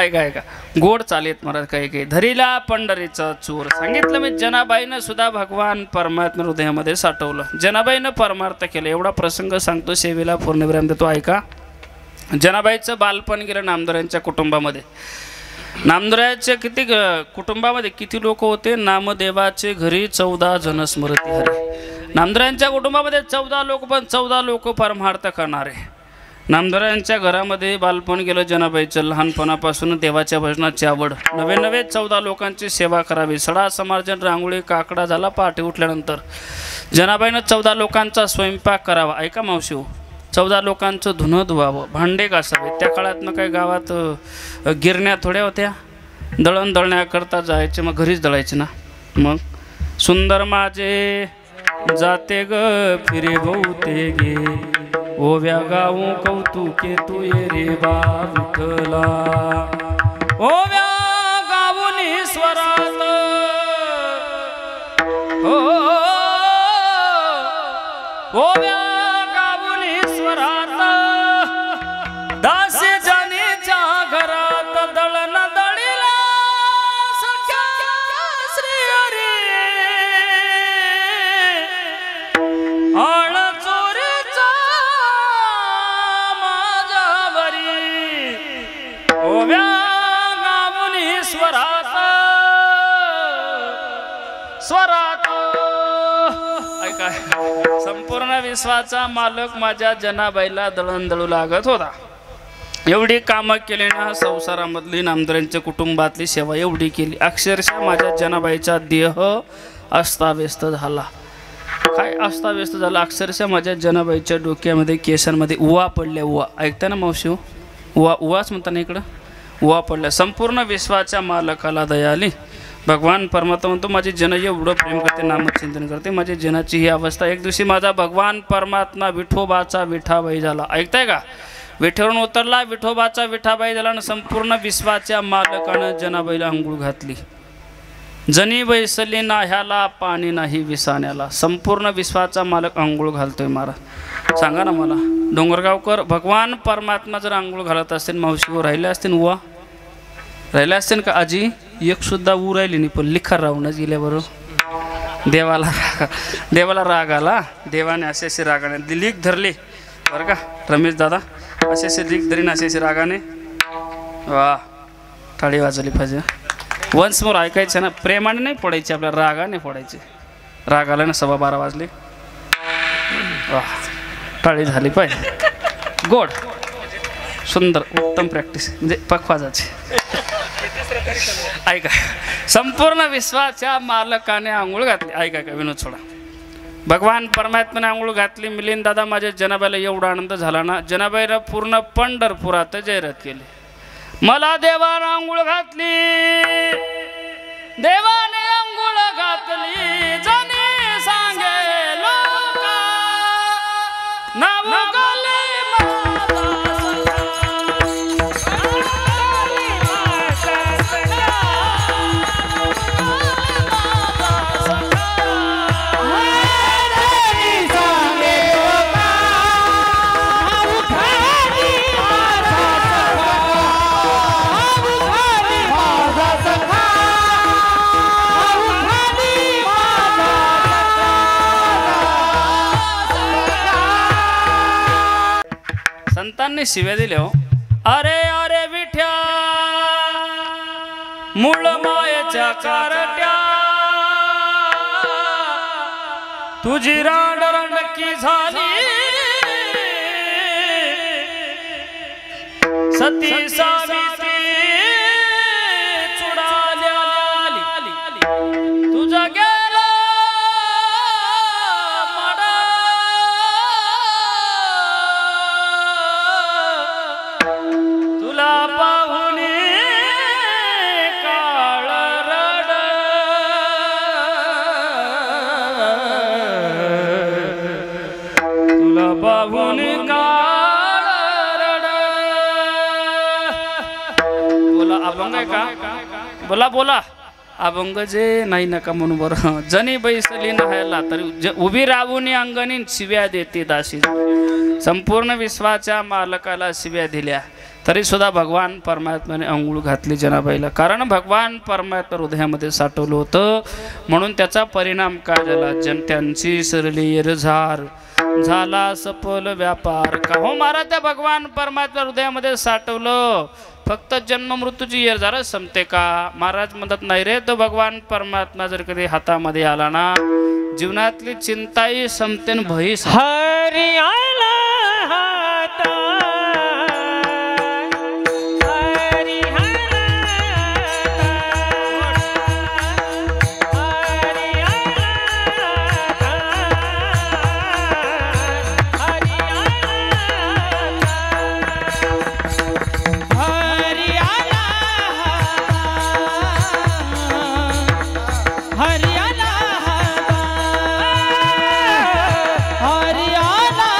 ऐका ऐका गोड चालेत महाराज. काही काही धरिला पंढरीचा चोर सांगितलं मी. जनाबाईनं सुद्धा भगवान परमात्मा हृदयामध्ये साठवलं. जनाबाईनं परमार्थ केलं. एवढा प्रसंग सांगतो सेवेला पूर्णविराम देतो ऐका. जनाबाईचं बालपण गेलं नामदारांच्या कुटुंबामध्ये. नामदाराच्या किती कुटुंबामध्ये किती लोक होते. नामदेवाचे घरी 14 जण स्मृती हरे. नामदारांच्या कुटुंबामध्ये 14 लोक पण 14 लोक परमार्थ करणारे. नामदारांच्या घरामध्ये बालपण गेलं जनाबाईचं. लहानपणापासून देवाच्या भजनाची आवड. नवे नवे 14 लोकांची सेवा करावी. सडा समार्जन रांगोळी काकडा झाला पहाटे उठल्यानंतर. जनाबाईनं 14 लोकांचा स्वयंपाक करावा. ऐका मावशी हो 14 लोकांचं धुणं धुवावं भांडे घासावे. त्या काळातनं काही गावात गिरण्या थोड्या होत्या. दळण दळण्याकरता जायचे मग घरीच दळायचे ना. मग सुंदर माझे जाते ग फिरे बहुते गे ओव्या गाऊ कौतुके तू ये रे बा विठला. ओव्या गाऊनी स्वरात हो ओव्या गाऊन ईश्वरात दासी जानीच्या घरात दळण दळीला सख्या श्रीहरी आण चोरीचा माझ्यावरी ओव्या गाऊन ईश्वरात स्वरात ऐका संपूर्ण विश्वाचा मालक माझ्या जनाबाईला दळण दळू लागत होता. एवढी कामं केली ना संसारामधली नामदारांच्या कुटुंबातली सेवा एवढी केली अक्षरशः माझ्या जनाबाईचा देह अस्ताव्यस्त झाला. काय अस्ताव्यस्त झाला अक्षरशः माझ्या जनाबाईच्या डोक्यामध्ये केसांमध्ये उवा पडल्या. उवा ऐकता ना मावशी उवाच म्हणता ना इकडं उवा पडल्या. संपूर्ण विश्वाच्या मालकाला दया आली. भगवान परमात्मा म्हणतो माझी जन एवढं प्रेम करते नामचिंतन करते माझ्या जनाची ही अवस्था. एक दिवशी माझा भगवान परमात्मा विठोबाचा विठाबाई झाला. ऐकताय का विठेवरून उतरला विठोबाचा विठाबाई झाला आणि संपूर्ण विश्वाच्या मालकानं जनाबाईला अंघोळ घातली. जनी बैसली नाह्याला पाणी नाही विसाण्याला. संपूर्ण विश्वाचा मालक अंघोळ घालतोय महाराज. सांगा ना मला डोंगरगावकर भगवान परमात्मा जर अंघोळ घालत असतील मावशीवर राहिले असतील उवा राहिला असतील का आजी एक सुद्धा ऊ राहिली नाही पण लिखार राहूनच गेल्याबरोबर देवाला राग आला. देवाने असे रागाने लीक धरले बरं का रमेश दादा असे लीक धरीन असे रागाने वा टाळी वाजवली पाहिजे. वन्स मोर ऐकायचं ना प्रेमाने नाही फोडायचे आपल्या रागाने फोडायचे. राग आला ना 12:15 वाजले वा टाळी झाली पाहिजे. गोड सुंदर उत्तम प्रॅक्टिस म्हणजे पखवाजाची. ऐका संपूर्ण विश्वाच्या मालकाने आंघोळ घातली. ऐका का विनोद सोडा भगवान परमात्म्याने आंघोळ घातली. मिलिंद दादा माझ्या जनाबाईला एवढा आनंद झाला ना जनाबाईला पूर्ण पंढरपुरात जाहिरात केली. मला देवाने आंघोळ घातली देवाने आंघोळ घातली जने सांगे लोका नाव गले संतांनी शिव्या दिल्या हो. अरे अरे विठ्या मूळ मायेच्या कारट्या तुझी रांडरंडकी झाली सती सावित्री चुडाल्या तुझा गेला मडा तुला पाहुनी काळ रड तुला पाहुनी काळ रड. बोला अभंग आहे का बोला बोला अभंग जे नाही नका म्हणून बरं. जनी बैसली नाहायला तरी उभी राहून अंगणी शिव्या देते दासी. संपूर्ण विश्वाच्या मालकाला शिव्या दिल्या तरी सुद्धा भगवान परमात्म्याने अंघोळ घातली जनाबाईला. कारण भगवान परमात्मा हृदयामध्ये साठवलं होतं म्हणून त्याचा परिणाम काय झाला. जनत्यांची सरली येरझार झाला सफल व्यापार. का हो महाराज त्या भगवान परमात्मा हृदयामध्ये साठवलं फक्त जन्म मृत्यूची येरझारच संपते का. महाराज म्हणतात नाही रे तो भगवान परमात्मा जर कधी हातामध्ये आला ना जीवनातली चिंताही संपते न भयही संपते. हरी आला हाता हरी आला हरी आला हरी आला हरी आला हरी आला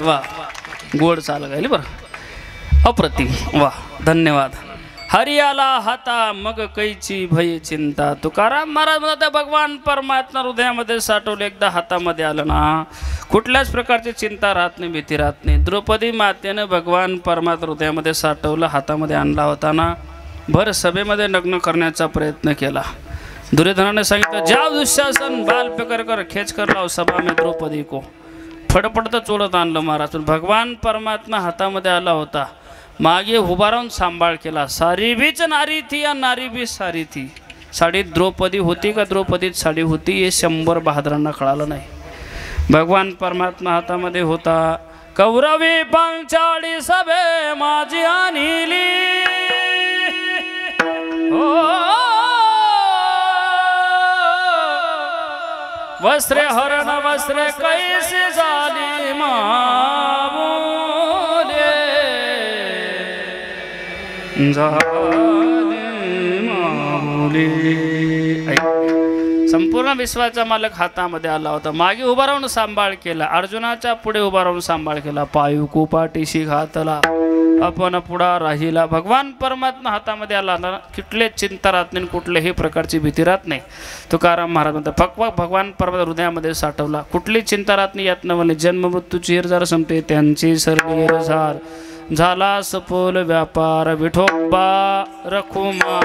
वा गोड चाल गायली बरं अप्रतिम वा धन्यवाद. हरियाला हाता मग कैची भय चिंता. तुकाराम महाराज म्हणतात भगवान परमात्मा हृदयामध्ये साठवलं एकदा हातामध्ये आलं ना कुठल्याच प्रकारची चिंता राहत नाही भीती राहत नाही. द्रौपदी मातेनं भगवान परमात्मा हृदयामध्ये साठवलं हातामध्ये आणला होता ना भर सभेमध्ये लग्न करण्याचा प्रयत्न केला. दुर्योधनाने सांगितलं जाव दुःशासन बाल पे कर खेच कर लाव सभा में द्रौपदी को. फडफडतं चोळत आणलं महाराज. पण भगवान परमात्मा हातामध्ये आला होता मागे उभा राहून सांभाळ केला. सारी बीच नारी थी या नारी बी सारी थी. साडीत द्रौपदी होती का द्रौपदीत साडी होती हे 100 बहादरांना कळालं नाही. भगवान परमात्मा हातामध्ये होता. कौरवी पांचाळी सभे माझी आणली वस्त्रे हरण वस्त्रे कैसे झाली मामुले झाली मामुले. संपूर्ण विश्वाचा मालक हातामध्ये आला होता. मागे उभा राहून सांभाळ केला. अर्जुनाच्या पुढे उभा राहून सांभाळ केला. पायू कुपाटीशी घातला आपण पुढा राहिला. भगवान परमात्मा हातामध्ये आला ना कुठले चिंता राहत नाही कुठल्याही प्रकारची भीती राहत नाही. तुकाराम महाराज म्हणतात भगवान परमात्मा हृदयामध्ये साठवला कुठली चिंता राहत नाही. यातनं म्हणे जन्म मृत्यूची हिरजार संपते त्यांची सर्व हिरजार झाला सपोल व्यापार विठोबा रखुमा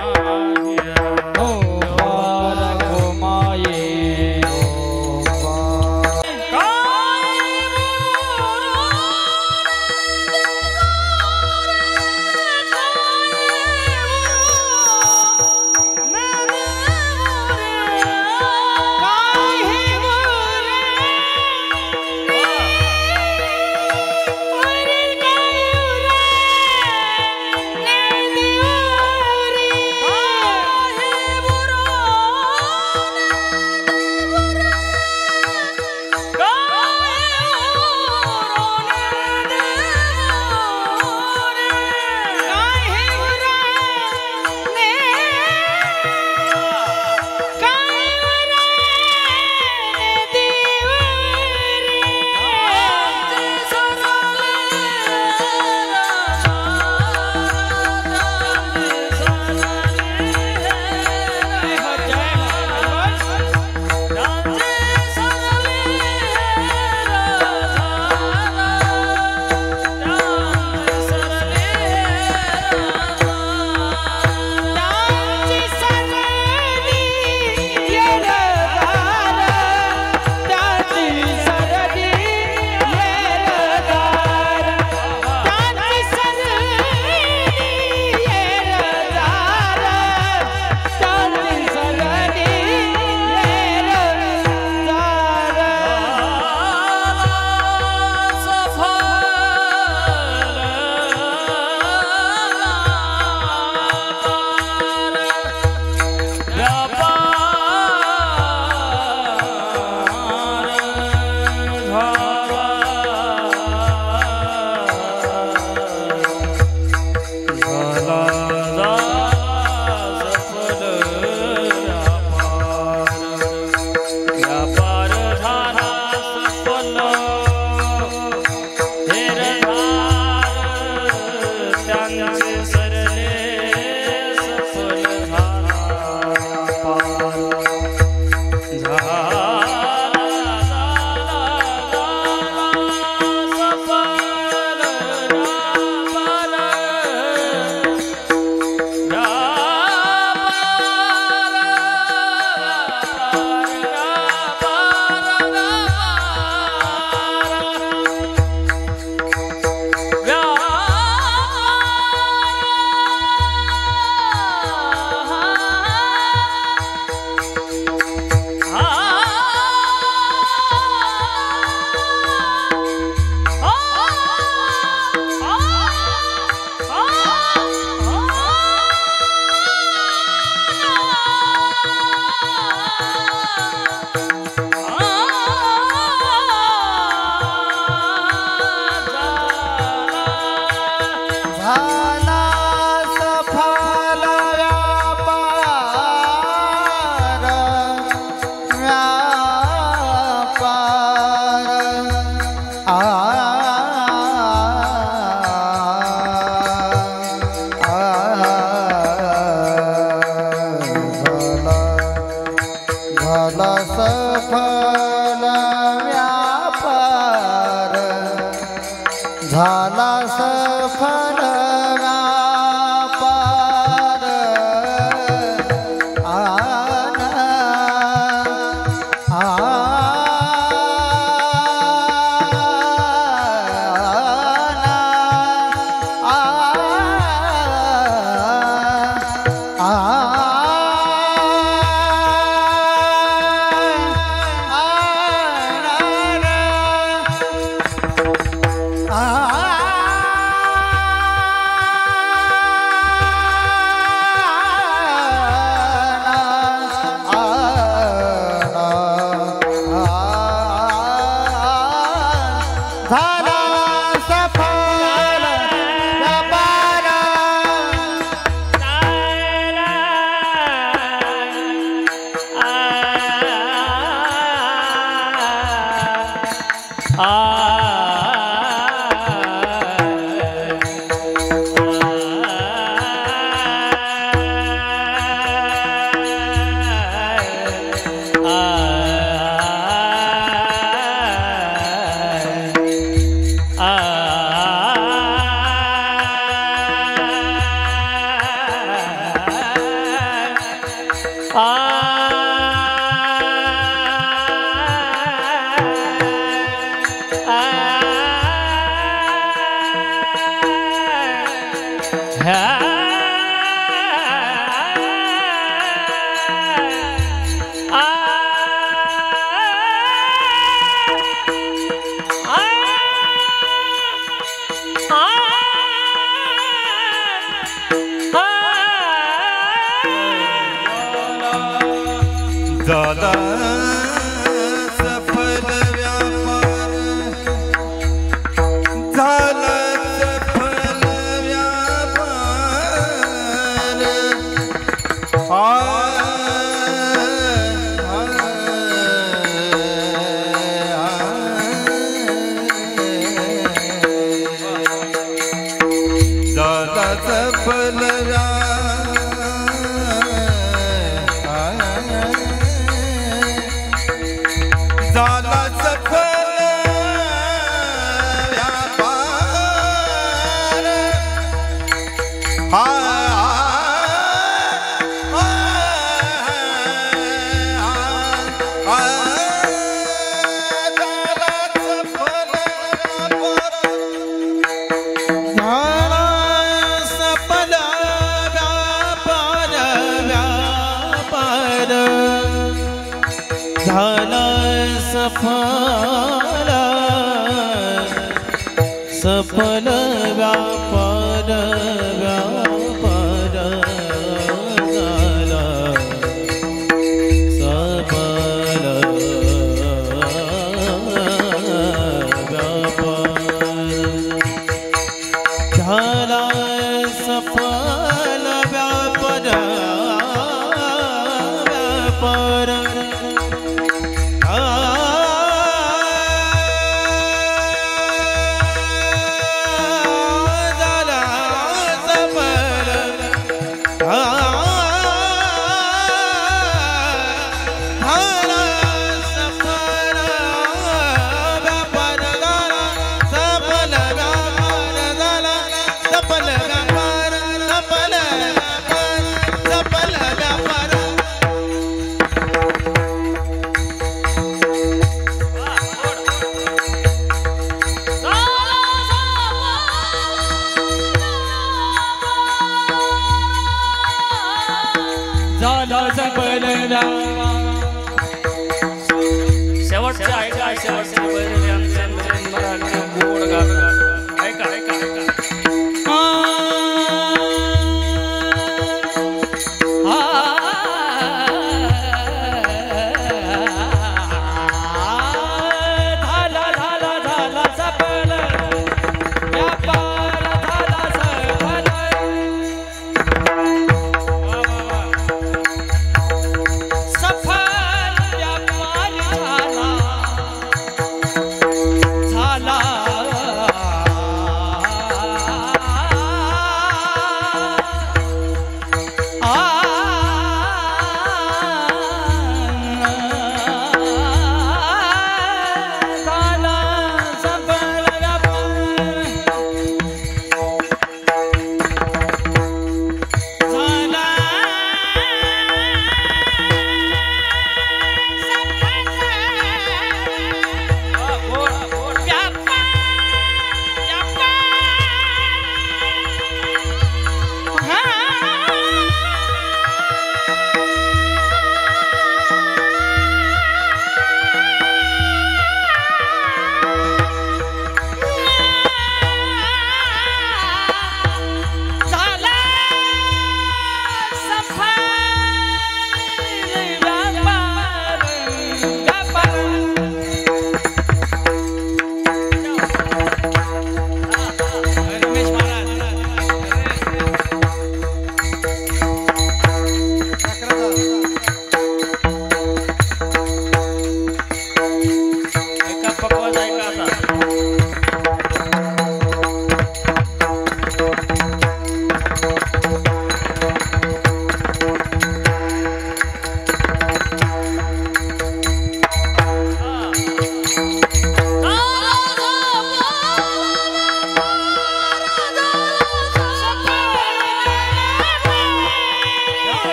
झाला सफल व्यापार झाला सफल व्यापार आना झाला सफल व्यापार झाला सफल व्यापार झाला सफल झाला सफल व्यापार झाला सफल सफल व्यापार व्यापार झाला सफल व्यापार झाला सफल व्यापार व्यापार शेवटचे ऐका शेवटचे बैल यांचे मराठी गोड गाणं ऐका ऐका ऐका सफल व्यापार झाला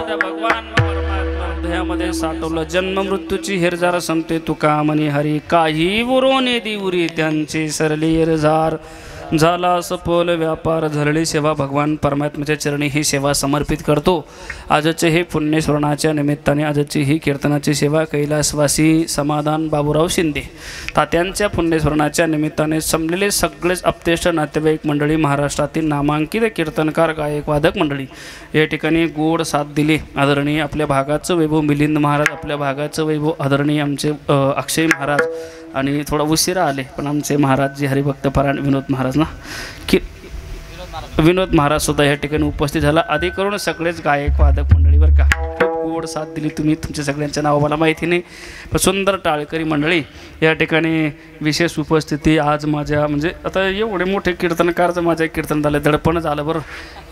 त्या भगवान परमात्मा हृदयामध्ये साठवलं. जन्म मृत्यूची हेरजार संते तुका म्हणे हरी, काही उरोने दिवरी त्यांची सरली हेरजार. झाला सफल व्यापार झरली सेवा. भगवान परमात्म्याच्या चरणी ही सेवा समर्पित करतो. आजचे हे पुण्यस्मरणाच्या निमित्ताने आजची ही कीर्तनाची सेवा कैलासवासी समाधान बाबूराव शिंदे तात्यांच्या पुण्यस्मरणाच्या निमित्ताने समलेले सगळेच अपतेष्ट नातेवाईक मंडळी, महाराष्ट्रातील नामांकित कीर्तनकार गायक वादक मंडळी या ठिकाणी गोड साथ दिली. आदरणीय आपल्या भागाचं वैभव मिलिंद महाराज, आपल्या भागाचं वैभव आदरणीय आमचे अक्षय महाराज, आणि थोडा उशिरा आले पण आमचे महाराज जे हरिभक्त परायण विनोद महाराज ना की विनोद महाराज सुद्धा या ठिकाणी उपस्थित झाला. आधी करून सगळेच गायक वादक मंडळीवर का खूप गोड साथ दिली तुम्ही. तुमच्या सगळ्यांच्या नाव मला माहिती नाही पण सुंदर टाळकरी मंडळी या ठिकाणी विशेष उपस्थिती. आज माझ्या म्हणजे आता एवढे मोठे कीर्तनकारचं माझ्या कीर्तन झालं, दडपणच आलं बरं.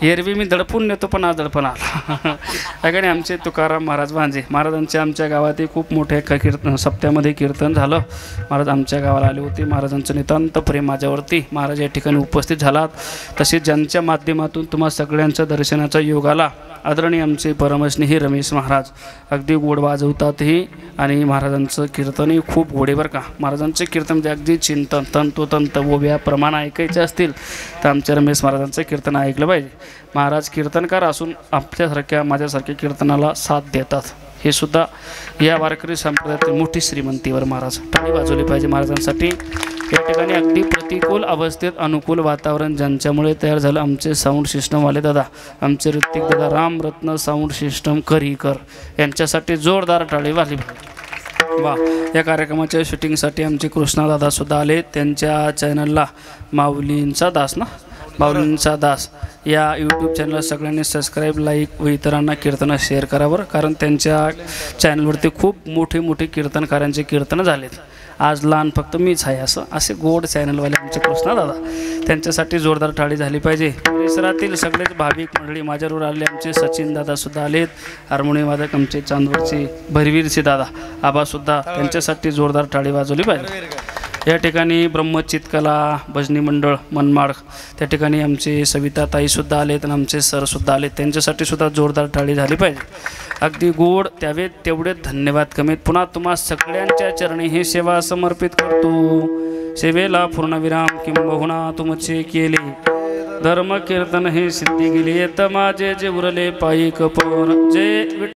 एरवी मी दडपून नेतो पण आज दडपण आला. त्याकडे आमचे तुकाराम महाराज भांजे महाराजांचे आमच्या गावात खूप मोठे कीर्तन सप्त्यामध्ये कीर्तन झालं. महाराज आमच्या गावाला आले होते. महाराजांचं नितांत प्रेम माझ्यावरती. महाराज या ठिकाणी उपस्थित झालात. तसेच ज्यांच्या माध्यमातून तुम्हा सगळ्यांच्या दर्शनाचा योग आला आदरणीय आमचे परमस्नेही रमेश महाराज अगदी गोड वाजवतातही आणि महाराजांचं कीर्तनही खूप गोडे बरं का. महाराजांचे कीर्तन म्हणजे अगदी चिंतन तंतोतंत ओव्या प्रमाण ऐकायचे असतील तर आमच्या रमेश महाराजांचं कीर्तन ऐकलं पाहिजे. महाराज कीर्तनकार असून आपल्यासारख्या माझ्यासारख्या कीर्तनाला साथ देतात. हे सुद्धा या वारकरी संप्रदायातील मोठी श्रीमंतीवर महाराज टाळी वाजवली पाहिजे महाराजांसाठी. या ठिकाणी अगदी प्रतिकूल अवस्थेत अनुकूल वातावरण ज्यांच्यामुळे तयार झालं आमचे साऊंड सिस्टमवाले दादा, आमचे ऋतिक दादा, रामरत्न साऊंड सिस्टम करीकर यांच्यासाठी जोरदार टाळी वाजली पाहिजे. वा, या कार्यक्रमाच्या शूटिंगसाठी आमचे कृष्णादादासुद्धा आले. त्यांच्या चॅनलला माऊलींचा दास ना माऊलींचा दास या यूट्यूब चॅनलला सगळ्यांनी सबस्क्राईब, लाईक व इतरांना कीर्तनं शेअर करावर, कारण त्यांच्या चॅनलवरती खूप मोठे मोठे कीर्तनकारांचे कीर्तनं झालेत. आज लहान फक्त मीच आहे असे गोड चॅनलवाले आमचे कृष्णादादा, त्यांच्यासाठी जोरदार टाळी झाली पाहिजे. परिसरातील सगळेच भाविक मंडळी माझ्यावर आले. आमचे सचिन दादासुद्धा आलेत. हार्मोनियम वादक आमचे चांदवडचे भरवीरचे दादा आबासुद्धा, त्यांच्यासाठी जोरदार टाळी वाजवली पाहिजे. या ठिकाणी ब्रह्मचितकला भजनी मंडळ मनमाड त्या ठिकाणी आमचे सविता ताईसुद्धा आलेत आणि आमचे सरसुद्धा आलेत. त्यांच्यासाठी सुद्धा जोरदार टाळी झाली पाहिजे. अगदी गोड त्यावेत तेवढे धन्यवाद कमीत. पुन्हा तुम्हा सगळ्यांच्या चरणी ही सेवा समर्पित करतो. सेवेला पूर्णविराम किंबहुना तुमचे केले. धर्म कीर्तन हे सिद्धी गेली. येत माझे जे उरले पायी कपोर. जय